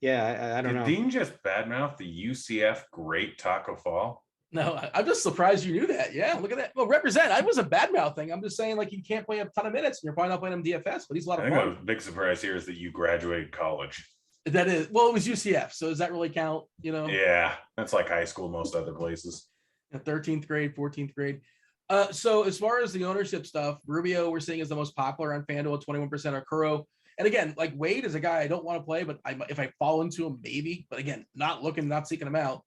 yeah, I don't know. Did Dean just badmouth the UCF great Taco Fall? No, I'm just surprised you knew that. Yeah, look at that. Well, represent. I wasn't bad mouthing. I'm just saying like you can't play a ton of minutes, and you're probably not playing him DFS, but he's a lot I of think fun. the big surprise here is that you graduated college. That is, well, it was UCF, so does that really count? You know? Yeah, that's like high school most other places. 13th grade, 14th grade. So as far as the ownership stuff, Rubio we're seeing is the most popular on FanDuel, 21% Arcuro. And again, like Wade is a guy I don't want to play, but if I fall into him, maybe. But again, not seeking him out.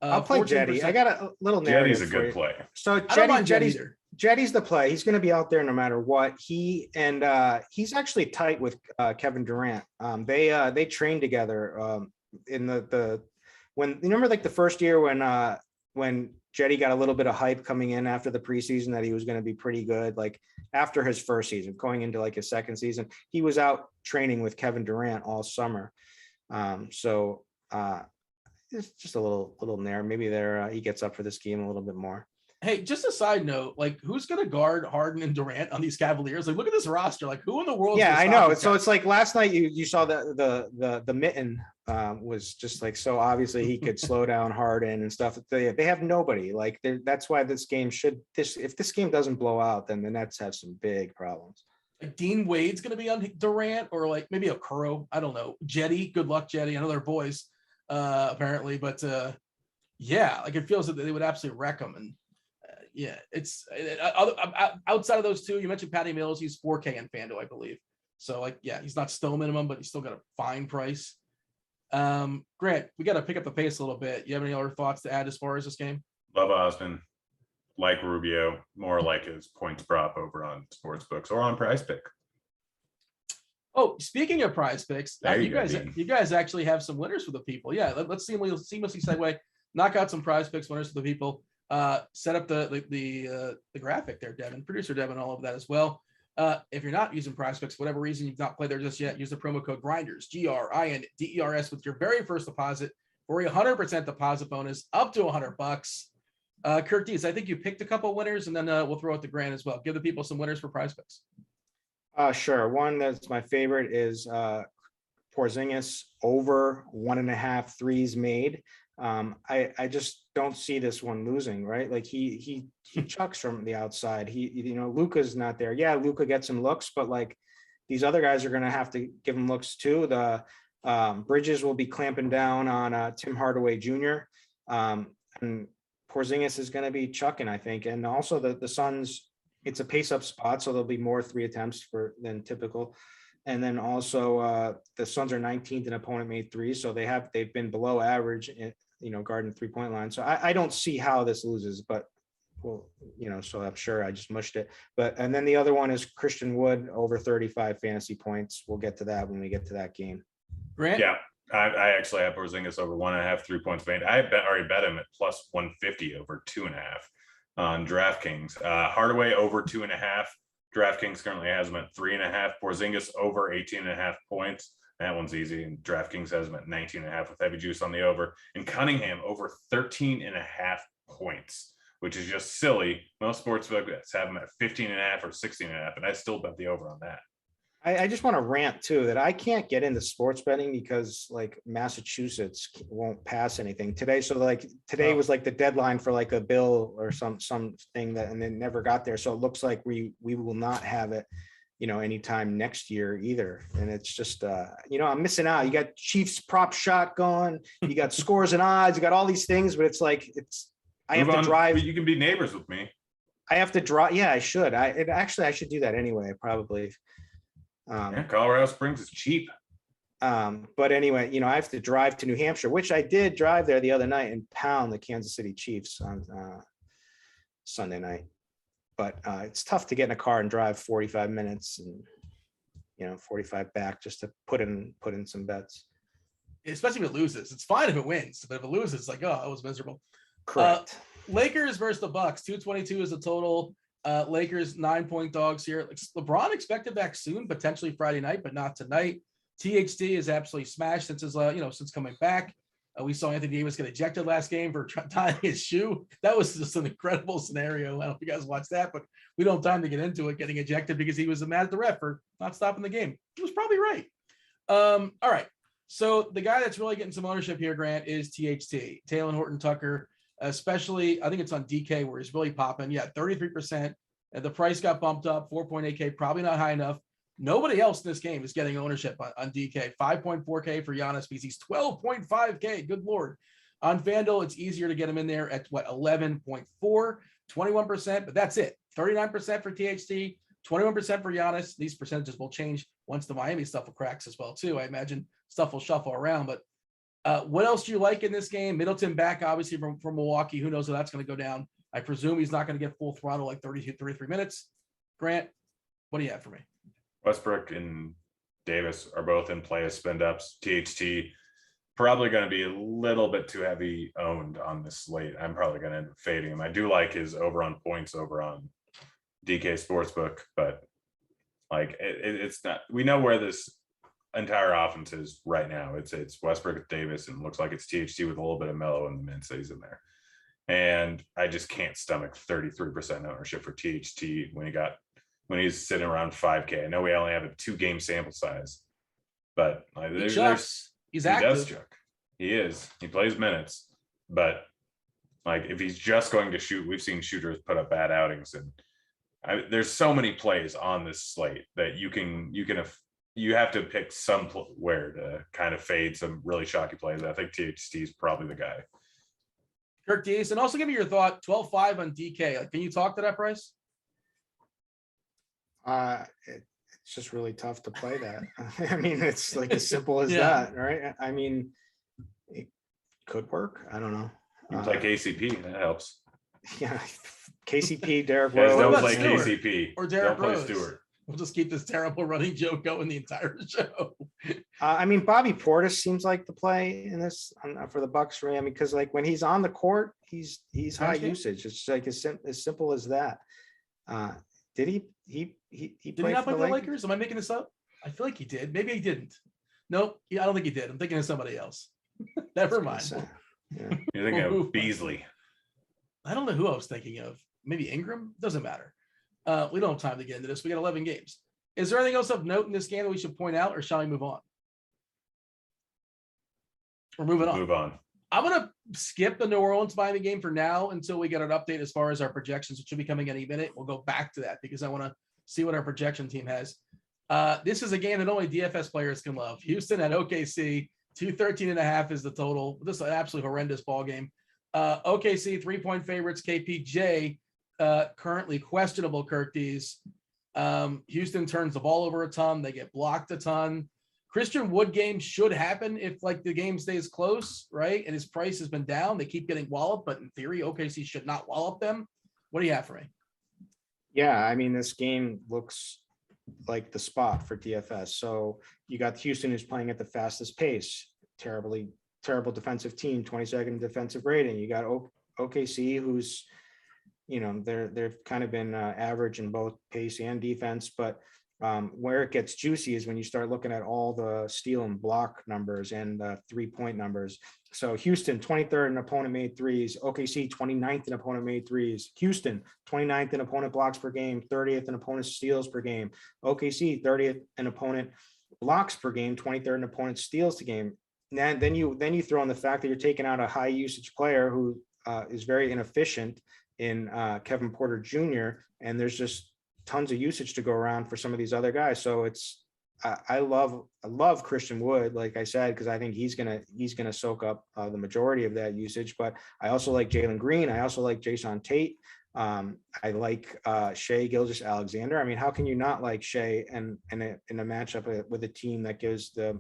I'll play 14%. Jetty. I got a little narrative. Jetty's a good play. So I don't mind Jetty Jetty's either. Jetty's the play. He's going to be out there no matter what. He's actually tight with Kevin Durant. They trained together in when you remember like the first year when Jetty got a little bit of hype coming in after the preseason that he was going to be pretty good. Like after his first season, going into like his second season, he was out training with Kevin Durant all summer. It's just a little narrow. Maybe he gets up for this game a little bit more. Hey, just a side note, like who's going to guard Harden and Durant on these Cavaliers? Like, look at this roster. Like, who in the world? Yeah, I know. So it's like last night you saw the mitten was just like so obviously he could slow down Harden and stuff. They have nobody. Like that's why this game if this game doesn't blow out, then the Nets have some big problems. Like Dean Wade's going to be on Durant, or like maybe a Kuro. I don't know. Jetty, good luck, Jetty. I know they're boys, apparently, but yeah, like it feels that they would absolutely wreck them. And yeah, it's outside of those two. You mentioned Patty Mills. He's 4K in FanDuel, I believe. So like, yeah, he's not still minimum, but he's still got a fine price. Grant, we got to pick up the pace a little bit. You have any other thoughts to add as far as this game? Love Osman, like Rubio, more like his points prop over on Sportsbooks or on Prize Pick. Oh, speaking of Prize Picks, you guys actually have some winners for the people. Yeah, let's see. We'll seamlessly segue, knock out some Prize Picks winners for the people. Set up the graphic there, Devin, producer Devin, all of that as well. If you're not using Prize Picks, for whatever reason you've not played there just yet, use the promo code Grinders, GRINDERS, with your very first deposit for a 100% deposit bonus up to $100. Kirk Dees, I think you picked a couple of winners, and then we'll throw out the Grant as well. Give the people some winners for Prize Picks. Sure. One that's my favorite is Porzingis over 1.5 threes made. I just don't see this one losing, right? Like he chucks from the outside. Luka's not there. Yeah, Luka gets some looks, but like these other guys are going to have to give him looks too. The Bridges will be clamping down on Tim Hardaway Jr. And Porzingis is going to be chucking, I think. And also the Suns, it's a pace up spot, so there'll be more 3 attempts than typical. And then also the Suns are 19th in opponent made threes, so they've been below average guarding 3-point line. So I don't see how this loses, but so I'm sure I just mushed it. And then the other one is Christian Wood over 35 fantasy points. We'll get to that when we get to that game. Grant? Yeah, I actually have Porzingis over 1.5 3-points made. I already bet him at plus 150 over 2.5 on DraftKings. Hardaway over 2.5. DraftKings currently has him at 3.5. Porzingis over 18.5 points. That one's easy. And DraftKings has him at 19.5 with heavy juice on the over. And Cunningham over 13.5 points, which is just silly. Most sports books have him at 15.5 or 16.5, and I still bet the over on that. I just want to rant too that I can't get into sports betting because like Massachusetts won't pass anything today. So like today was like the deadline for like a bill or something that, and then never got there. So it looks like we will not have it, anytime next year either. And it's just, I'm missing out. You got Chiefs prop shot going, you got scores and odds, you got all these things, but I have to drive. You can be neighbors with me. I have to drive. Yeah, I should. I should do that anyway, probably. Colorado Springs is cheap. But anyway, I have to drive to New Hampshire, which I did drive there the other night and pound the Kansas City Chiefs on Sunday night. But it's tough to get in a car and drive 45 minutes and 45 back just to put in some bets. Especially if it loses. It's fine if it wins, but if it loses, it's like, oh, it was miserable. Correct. Lakers versus the Bucks. 222 is the total. Lakers 9-point dogs here. LeBron expected back soon, potentially Friday night, but not tonight. THT is absolutely smashed since his since coming back. We saw Anthony Davis get ejected last game for tying his shoe. That was just an incredible scenario. I don't know if you guys watched that, but we don't have time to get into it. Getting ejected because he was mad at the ref for not stopping the game. He was probably right. All right. So the guy that's really getting some ownership here, Grant, is THT, Taylor Horton Tucker, especially, I think it's on DK where he's really popping. Yeah, 33%. And the price got bumped up, 4.8K, probably not high enough. Nobody else in this game is getting ownership on DK. 5.4K for Giannis because he's 12.5K. Good Lord. On FanDuel, it's easier to get him in there at 11.4, 21%, but that's it. 39% for THT, 21% for Giannis. These percentages will change once the Miami stuff will cracks as well, too. I imagine stuff will shuffle around, but what else do you like in this game? Middleton back, obviously, from Milwaukee. Who knows how that's going to go down? I presume he's not going to get full throttle like 33 minutes. Grant, what do you have for me? Westbrook and Davis are both in play as spend ups. THT probably going to be a little bit too heavy owned on this slate. I'm probably going to end up fading him. I do like his over on points over on DK Sportsbook, but like it's not. We know where this entire offense is right now. It's Westbrook, Davis, and looks like it's THT with a little bit of Melo in the min stays in there. And I just can't stomach 33% ownership for THT when he's sitting around 5K. I know we only have a 2-game sample size, but like, He's he active. does chuck. He is. He plays minutes, but like if he's just going to shoot, we've seen shooters put up bad outings, and there's so many plays on this slate that you have to pick somewhere to kind of fade some really shocky plays. I think THT is probably the guy. Kirk Dees, and also give me your thought. 12.5 on DK. Like, can you talk to that price? It's just really tough to play that. I mean, it's like as simple as Yeah. that, right? I mean, it could work. I don't know. You play KCP, that helps. Yeah, KCP, Derrick Guys Rose. don't about play Stewart? KCP. Or Derrick Don't play Rose? Stewart. We'll just keep this terrible running joke going the entire show. I mean, Bobby Portis seems like the play in this for the Bucks, right? I mean, because like when he's on the court, he's high Okay. usage. It's like as simple as that. Did he Did he play not for play the for the Lakers? Lakers? Am I making this up? I feel like he did. Maybe he didn't. Nope. Yeah, I don't think he did. I'm thinking of somebody else. Never mind. Yeah. You're thinking of Beasley. I don't know who I was thinking of. Maybe Ingram? Doesn't matter. We don't have time to get into this. We got 11 games. Is there anything else of note in this game that we should point out, or shall we move on? We're moving on. Move on. I'm going to skip the New Orleans Miami game for now until we get an update as far as our projections, which should be coming any minute. We'll go back to that because I want to see what our projection team has. This is a game that only DFS players can love. Houston at OKC, 213.5 is the total. This is an absolutely horrendous ball game. OKC 3-point favorites. KPJ currently questionable. Kirk Dees. Houston turns the ball over a ton. They get blocked a ton. Christian Wood game should happen if like the game stays close, right? And his price has been down. They keep getting walloped, but in theory, OKC should not wallop them. What do you have for me? Yeah, I mean, this game looks like the spot for DFS. So you got Houston, who's playing at the fastest pace, terrible defensive team, 22nd defensive rating. You got OKC, who's, you know, they've kind of been average in both pace and defense, but where it gets juicy is when you start looking at all the steal and block numbers and 3-point numbers. So Houston, 23rd in opponent made threes. OKC, 29th in opponent made threes. Houston, 29th in opponent blocks per game, 30th in opponent steals per game. OKC, 30th in opponent blocks per game, 23rd in opponent steals to game. And then you throw in the fact that you're taking out a high usage player who is very inefficient in Kevin Porter Jr. And there's just tons of usage to go around for some of these other guys. So it's, I love Christian Wood, like I said, because I think he's gonna soak up the majority of that usage. But I also like Jalen Green. I also like Jason Tate. I like Shai Gilgeous-Alexander. I mean, how can you not like Shai in a matchup with a team that gives the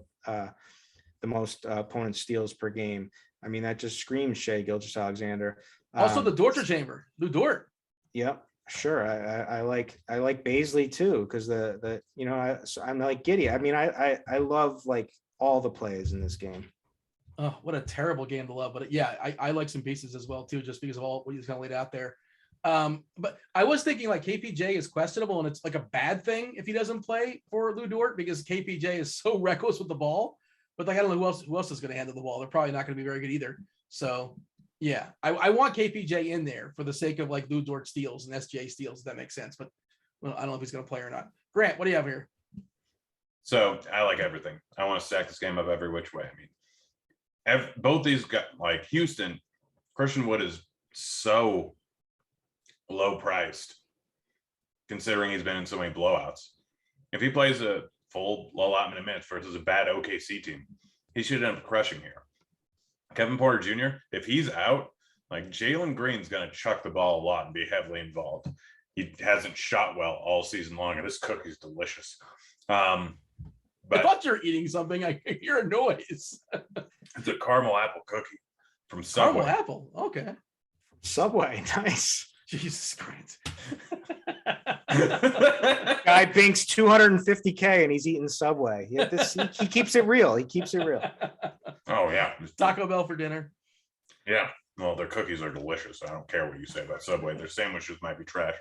most opponent steals per game? I mean, that just screams Shai Gilgeous-Alexander. Also, the torture chamber, Lou Dort. Yep. Sure. I like Baisley too, because I'm like Giddy. I mean, I love like all the plays in this game. Oh, what a terrible game to love. But yeah, I like some pieces as well too, just because of all what he's kind of laid out there. But I was thinking like KPJ is questionable, and it's like a bad thing if he doesn't play for Lou Dort because KPJ is so reckless with the ball. But like I don't know who else is going to handle the ball. They're probably not going to be very good either. So yeah, I want KPJ in there for the sake of like Lou Dort steals and SJ steals. If that makes sense. But well, I don't know if he's going to play or not. Grant, what do you have here? So I like everything. I want to stack this game up every which way. I mean, both these guys, like Houston, Christian Wood is so low priced considering he's been in so many blowouts. If he plays a full allotment of minutes versus a bad OKC team, he should end up crushing here. Kevin Porter Jr., if he's out, like Jalen Green's going to chuck the ball a lot and be heavily involved. He hasn't shot well all season long, and this cookie's delicious. But I thought you were eating something. I hear a noise. it's a caramel apple cookie from Subway. Caramel apple. Okay. Subway, nice. Jesus Christ. Guy binks 250K and he's eating Subway. He keeps it real. He keeps it real. Oh yeah, Taco Bell for dinner. Yeah. Well, their cookies are delicious. I don't care what you say about Subway. Their sandwiches might be trash.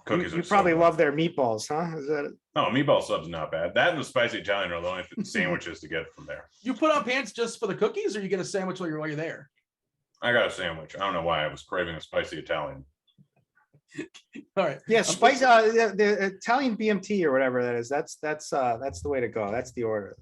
Cookies You are probably so love their meatballs, huh? Is that Oh, meatball sub's not bad. That and the spicy Italian are the only sandwiches to get from there. You put on pants just for the cookies, or you get a sandwich while you're there? I got a sandwich. I don't know why I was craving a spicy Italian. All right. Yeah, spice. The Italian BMT or whatever that is. That's the way to go. That's the order.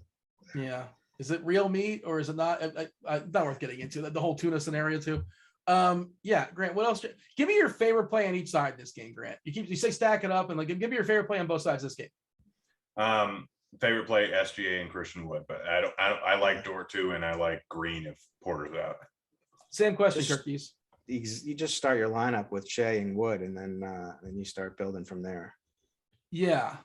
Yeah. Is it real meat or is it not? Not worth getting into the whole tuna scenario too. Yeah, Grant. What else? Give me your favorite play on each side of this game, Grant. You say stack it up and like give me your favorite play on both sides of this game. Favorite play SGA and Christian Wood, but I like Dort too, and I like Green if Porter's out. Same question, Just- Turkeys. You just start your lineup with Shea and Wood, and then you start building from there. Yeah,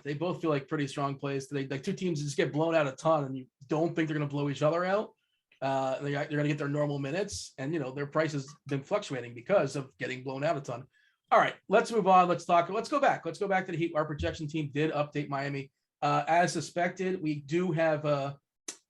they both feel like pretty strong plays today. Like two teams just get blown out a ton, and you don't think they're going to blow each other out. They're going to get their normal minutes, and their price has been fluctuating because of getting blown out a ton. All right, let's move on. Let's go back. Let's go back to the Heat. Our projection team did update Miami. As suspected, we do have.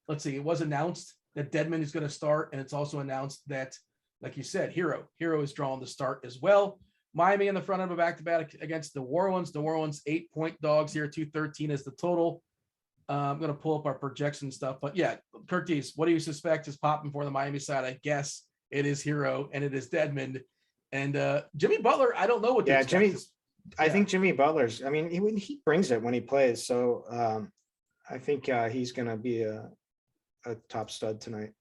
Let's see. It was announced that Dedmon is going to start, and it's also announced that, like you said, Hero is drawn to start as well. Miami in the front of a back-to-back against the New Orleans. New Orleans 8-point dogs here. 213 is the total. I'm going to pull up our projection stuff, but yeah, Curtis, what do you suspect is popping for the Miami side? I guess it is Hero and it is Dedmon and Jimmy Butler. I don't know what. Yeah, I think Jimmy Butler's. I mean, he brings it when he plays. So I think he's going to be a top stud tonight.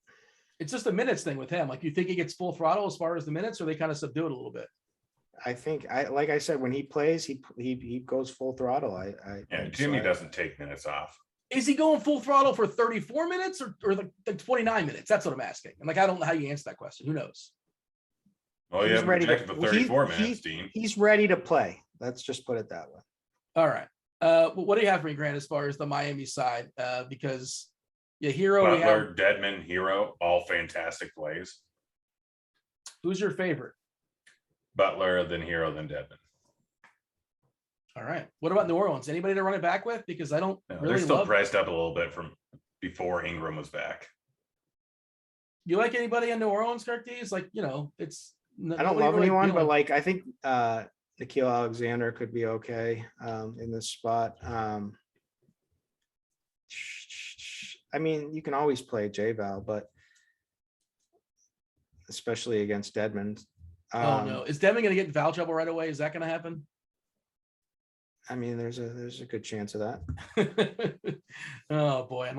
It's just a minutes thing with him. Like, you think he gets full throttle as far as the minutes, or they kind of subdue it a little bit? I think like I said, when he plays, he goes full throttle. Jimmy doesn't take minutes off. Is he going full throttle for 34 minutes or like 29 minutes? That's what I'm asking. And like, I don't know how you answer that question. Who knows? Well, you have projected for 34 minutes, Dean. He's ready to play. Let's just put it that way. All right. What do you have for me, Grant, as far as the Miami side? Because Hero, Butler, Dedmon, Hero, all fantastic plays. Who's your favorite? Butler, then Hero, then Dedmon. All right. What about New Orleans? Anybody to run it back with? Because I don't really they're still priced up a little bit from before Ingram was back. You like anybody in New Orleans, Curtis? Like, it's. I don't love anyone, but like I think Nickeil Alexander could be okay in this spot. I mean, you can always play J-Val, but especially against Dedmon. Oh no! Is Dedmon going to get in foul trouble right away? Is that going to happen? I mean, there's a good chance of that. Oh boy,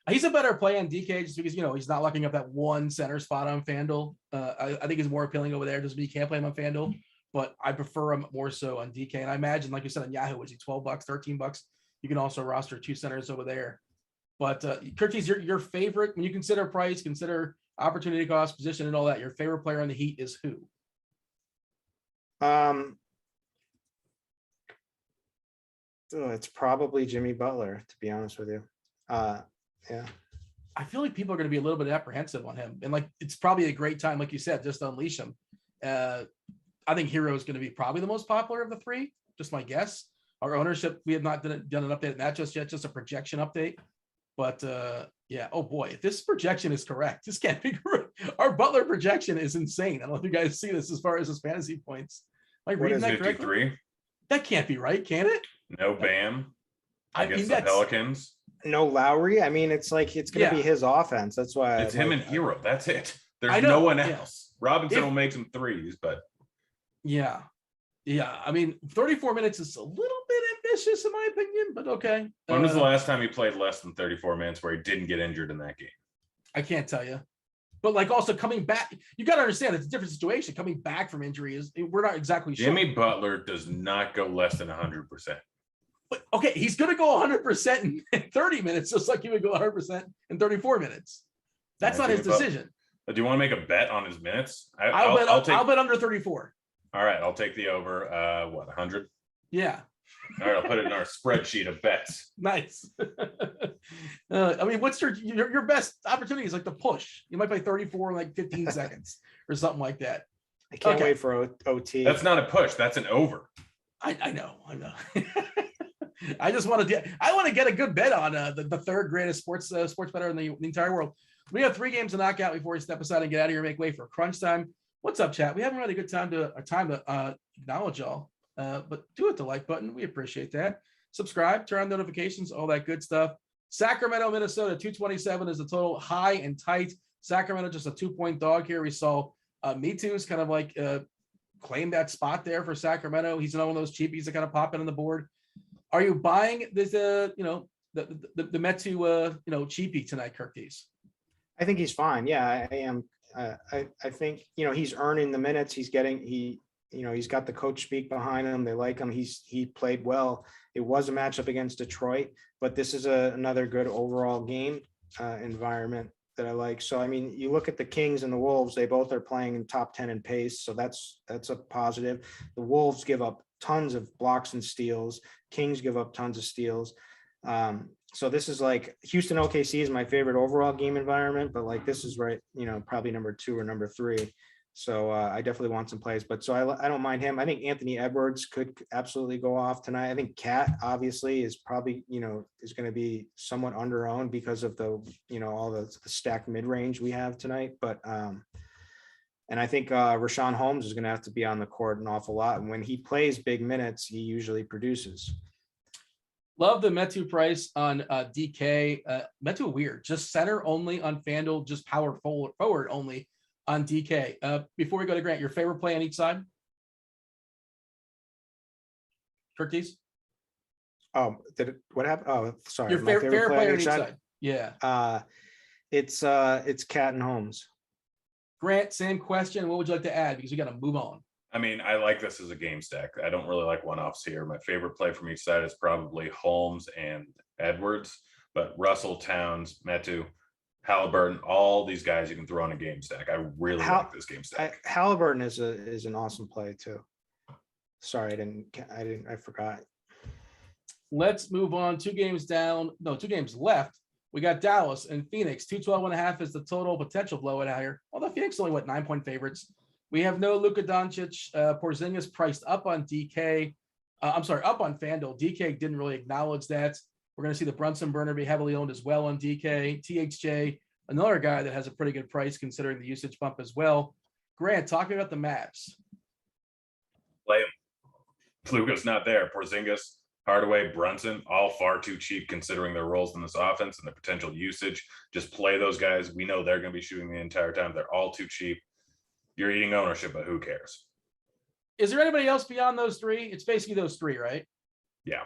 he's a better play on DK just because he's not locking up that one center spot on FanDuel. I think he's more appealing over there. Doesn't mean you can't play him on FanDuel, but I prefer him more so on DK. And I imagine, like you said on Yahoo, was he $12, $13? You can also roster two centers over there. But Curtis, your favorite when you consider price, consider opportunity cost, position, and all that. Your favorite player on the Heat is who? It's probably Jimmy Butler, to be honest with you. Yeah. I feel like people are going to be a little bit apprehensive on him, and like it's probably a great time, like you said, just to unleash him. I think Hero is going to be probably the most popular of the three. Just my guess. Our ownership, we have not done an update on that just yet, just a projection update. But yeah, oh boy, if this projection is correct, this can't be correct. Our Butler projection is insane. I don't know if you guys see this as far as his fantasy points. Am I What reading is that it, correctly? 53. That can't be right, can it? No Bam I against mean, the that's Pelicans. No Lowry. I mean, it's like it's gonna be yeah. his offense. That's why It's him and Hero. That's it. There's I no know, one yeah. else. Robinson If- will make some threes, but Yeah. Yeah. I mean, 34 minutes is a little bit ambitious in my opinion, but okay. when was the last time he played less than 34 minutes where he didn't get injured in that game? I can't tell you. But like also coming back, you got to understand it's a different situation. Coming back from injury is we're not exactly sure. Jimmy Butler does not go less than 100%. But okay, he's going to go 100% in 30 minutes, just like he would go 100% in 34 minutes. That's not his decision. Do you want to make a bet on his minutes? I'll bet under 34. All right, I'll take the over. 100? Yeah. All right, I'll put it in our spreadsheet of bets. Nice. I mean, what's your best opportunity is like the push. You might play 34 in like 15 seconds or something like that. I can't Okay. wait for OT. That's not a push. That's an over. I know. I just want to get a good bet on the third greatest sports bettor in the entire world. We have 3 games to knock out before we step aside and get out of here and make way for crunch time. What's up, chat? We haven't had a good time to acknowledge y'all, but do hit the like button. We appreciate that. Subscribe, turn on notifications, all that good stuff. Sacramento, Minnesota, 227 is the total, high and tight. Sacramento just a 2-point dog here. We saw Me Too's kind of like claim that spot there for Sacramento. He's one of those cheapies that kind of pop in on the board. Are you buying this, the Metu, cheapie tonight, Kirkies? I think he's fine. Yeah, I am. I think, he's earning the minutes. He's getting, he's got the coach speak behind him. They like him. He played well. It was a matchup against Detroit, but this is another good overall game environment that I like. So, I mean, you look at the Kings and the Wolves, they both are playing in top 10 in pace. So that's a positive. The Wolves give up tons of blocks and steals. Kings give up tons of steals. So this is like Houston OKC is my favorite overall game environment, but like this is right, probably number 2 or number 3. So I definitely want some plays, but so I don't mind him. I think Anthony Edwards could absolutely go off tonight. I think Cat obviously is probably, is going to be somewhat under-owned because of the, all the stacked mid-range we have tonight. But and I think Rashawn Holmes is going to have to be on the court an awful lot. And when he plays big minutes, he usually produces. Love the Metu price on DK. Metu weird, just center only on FanDuel, just power forward only on DK. Before we go to Grant, your favorite play on each side? Turkeys? What happened? Oh, sorry. Your favorite player on each side? Yeah. It's Cat and Holmes. Grant, same question. What would you like to add? Because we got to move on. I mean, I like this as a game stack. I don't really like one-offs here. My favorite play from each side is probably Holmes and Edwards, but Russell, Towns, Metu, Halliburton, all these guys you can throw on a game stack. I really like this game stack. Halliburton is an awesome play too. Sorry, I forgot. Let's move on. 2 games left. We got Dallas and Phoenix. 212.5 is the total potential blowout out here. Although Phoenix only 9-point favorites. We have no Luka Doncic. Porzingis priced up on DK. Up on FanDuel. DK didn't really acknowledge that. We're going to see the Brunson burner be heavily owned as well on DK. THJ, another guy that has a pretty good price considering the usage bump as well. Grant, talking about the Mavs. Play him. Luka's not there. Porzingis, Hardaway, Brunson, all far too cheap considering their roles in this offense and the potential usage. Just play those guys. We know they're going to be shooting the entire time. They're all too cheap. You're eating ownership, but who cares? Is there anybody else beyond those 3? It's basically those 3, right? Yeah.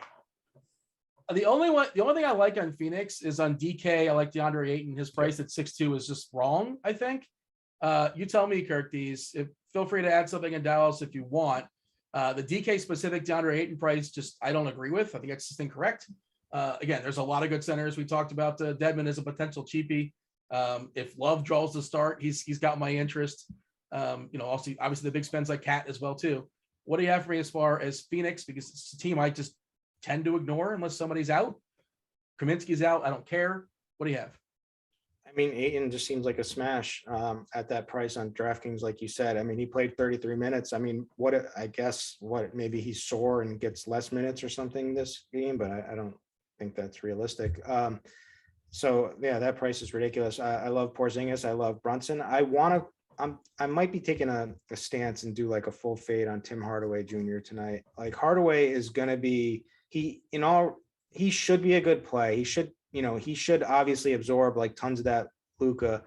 The only thing I like on Phoenix is on DK. I like DeAndre Ayton. His price at 6'2" is just wrong, I think. You tell me, Kirkies. Feel free to add something in Dallas if you want. The DK specific DeAndre Ayton price, just I don't agree with. I think that's just incorrect. Again, there's a lot of good centers. We talked about Dedmon as a potential cheapie. If Love draws the start, he's got my interest. Also obviously the big spends like Cat as well too. What do you have for me as far as Phoenix? Because it's a team I just tend to ignore unless somebody's out. Kaminsky's out. I don't care. What do you have? I mean, Ayton just seems like a smash at that price on DraftKings, like you said. I mean, he played 33 minutes. I mean, maybe he's sore and gets less minutes or something this game, but I don't think that's realistic. So yeah, that price is ridiculous. I love Porzingis. I love Brunson. I want to I might be taking a stance and do like a full fade on Tim Hardaway Jr. tonight. Like Hardaway is gonna be he should be a good play. He should obviously absorb like tons of that Luka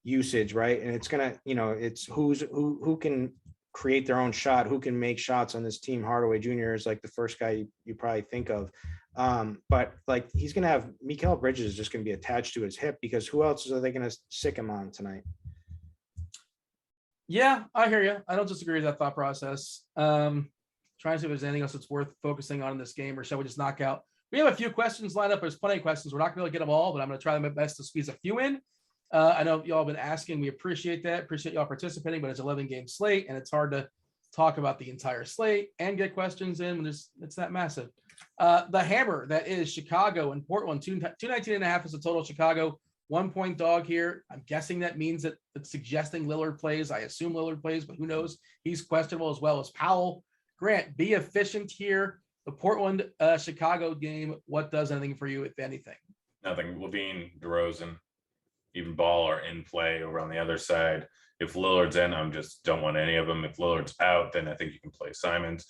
usage, right? And it's gonna, it's who can create their own shot, who can make shots on this team. Hardaway Jr. is like the first guy you probably think of. But like he's gonna have Mikal Bridges is just gonna be attached to his hip because who else are they gonna sick him on tonight? Yeah, I hear you. I don't disagree with that thought process. Trying to see if there's anything else that's worth focusing on in this game, or shall we just knock out? We have a few questions lined up. There's plenty of questions. We're not going to be able to get them all, but I'm going to try my best to squeeze a few in. I know y'all have been asking. We appreciate that. Appreciate y'all participating, but it's 11-game slate, and it's hard to talk about the entire slate and get questions in when it's that massive. The hammer that is Chicago and Portland, 219.5 is the total. Chicago 1-point dog here. I'm guessing that means that it's suggesting Lillard plays. I assume Lillard plays, but who knows? He's questionable as well as Powell. Grant, be efficient here. The Portland Chicago game, what does anything for you, if anything? Nothing. Levine, DeRozan, even Ball are in play over on the other side. If Lillard's in, I'm just don't want any of them. If Lillard's out, then I think you can play Simons.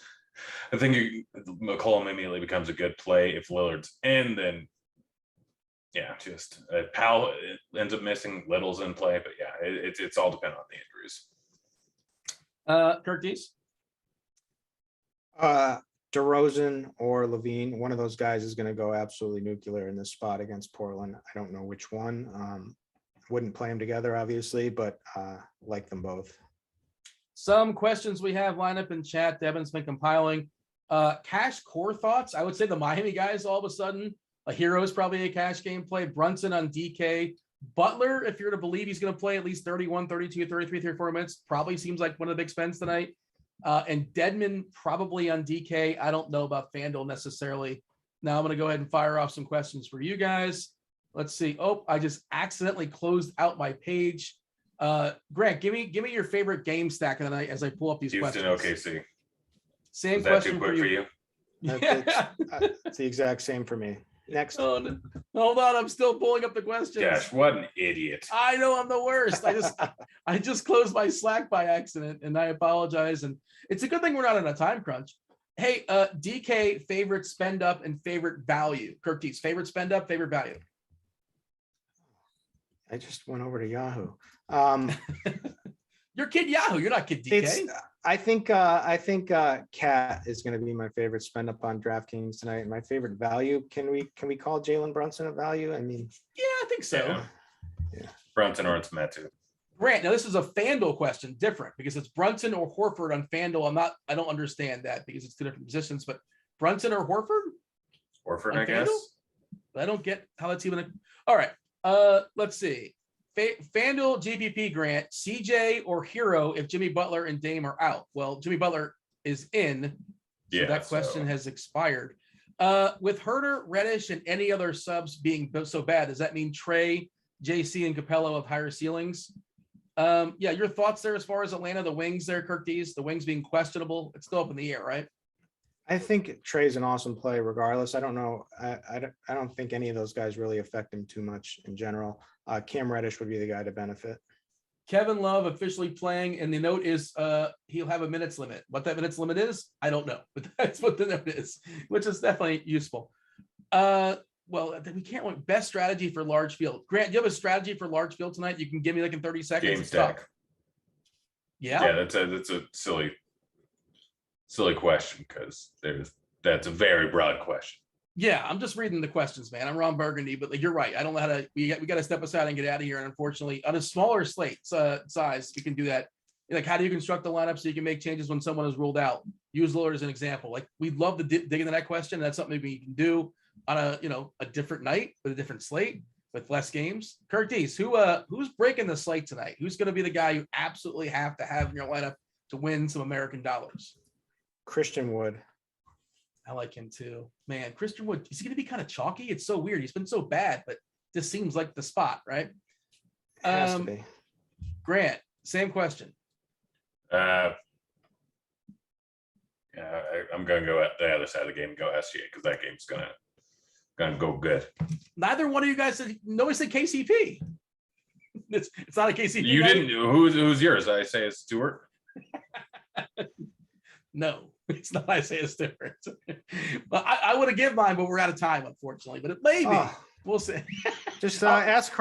I think McCollum immediately becomes a good play. If Lillard's in, then yeah, just Powell ends up missing. Little's in play, but yeah, it's all dependent on the injuries. Kirk Dees? DeRozan or Levine, one of those guys is going to go absolutely nuclear in this spot against Portland. I don't know which one. Wouldn't play them together, obviously, but like them both. Some questions we have lined up in chat. Devin's been compiling. Cash core thoughts. I would say the Miami guys all of a sudden. A hero is probably a cash game play. Brunson on DK. Butler, if you're to believe he's going to play at least 31, 32, 33, 34 minutes, probably seems like one of the big spends tonight. And Dedmon probably on DK. I don't know about FanDuel necessarily. Now I'm going to go ahead and fire off some questions for you guys. Let's see. Oh, I just accidentally closed out my page. Grant, give me your favorite game stack of the night as I pull up these Houston, questions. OKC. Same Is that question too quick for you? Yeah. It's the exact same for me. Next. Oh, no. Hold on, I'm still pulling up the questions. Gosh, what an idiot. I know I'm the worst. I just closed my Slack by accident, and I apologize. And it's a good thing we're not on a time crunch. Hey, DK, favorite spend up and favorite value. Kirk Dees, favorite spend up, favorite value. I just went over to Yahoo. You're Kid Yahoo. You're not Kid DK. I think Cat is going to be my favorite spend up on DraftKings tonight. My favorite value. Can we call Jalen Brunson a value? I mean, Yeah, I think so. Yeah. Brunson or it's Metu. Grant, now this is a FanDuel question, different because it's Brunson or Horford on FanDuel. I don't understand that because it's two different positions, but Brunson or Horford? Horford, On I guess. FanDuel? I don't get how that's even all right. Let's see. FanDuel GPP Grant, CJ or Hero if Jimmy Butler and Dame are out. Well, Jimmy Butler is in, so Yeah, that question has expired. With Herter, Reddish, and any other subs being so bad, does that mean Trey, JC, and Capello have higher ceilings? Yeah, your thoughts there as far as Atlanta, the wings there, Kirk Dees, the wings being questionable. It's still up in the air, right? I think Trey's an awesome play regardless. I don't know. I don't think any of those guys really affect him too much in general. Cam Reddish would be the guy to benefit. Kevin Love officially playing, and the note is he'll have a minutes limit. What that minutes limit is, I don't know, but that's what the note is, which is definitely useful. Well, we can't want best strategy for large field. Grant, do you have a strategy for large field tonight? You can give me like in 30 seconds. Game stack. Yeah. Yeah, that's a silly question because that's a very broad question. Yeah, I'm just reading the questions, man. I'm Ron Burgundy, but like, you're right. I don't know how to. We got to step aside and get out of here. And unfortunately, on a smaller slate size, we can do that. Like, how do you construct the lineup so you can make changes when someone is ruled out? Use Lillard as an example. Like, we'd love to dig into that question. That's something we can do on a different night with a different slate with less games. Kirk Dees, who's breaking the slate tonight? Who's going to be the guy you absolutely have to have in your lineup to win some American dollars? Christian Wood. I like him too. Man, Christian Wood, is he going to be kind of chalky? It's so weird. He's been so bad, but this seems like the spot, right? Has to be. Grant, same question. Yeah, I'm going to go at the other side of the game and go SGA because that game's gonna go good. Neither one of you guys said, nobody said KCP. It's not a KCP. You night. didn't. Who's yours? I say it's Stewart. No, it's not Isaiah Stewart. But I would have given mine, but we're out of time, unfortunately. But it may be. Oh. We'll see. Just ask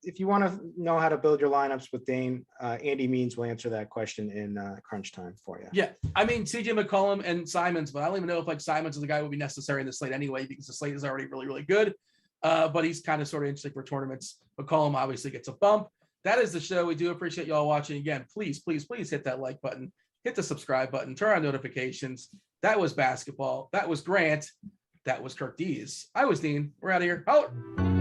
if you want to know how to build your lineups with Dame. Andy Means will answer that question in crunch time for you. Yeah, I mean CJ McCollum and Simons, but I don't even know if like Simons is the guy who would be necessary in the slate anyway, because the slate is already really, really good. But he's kind of sort of interesting for tournaments. McCollum obviously gets a bump. That is the show. We do appreciate y'all watching. Again, please hit that like button, hit the subscribe button, turn on notifications. That was basketball. That was Grant. That was Kirk Dees. I was Dean. We're out of here. Holler.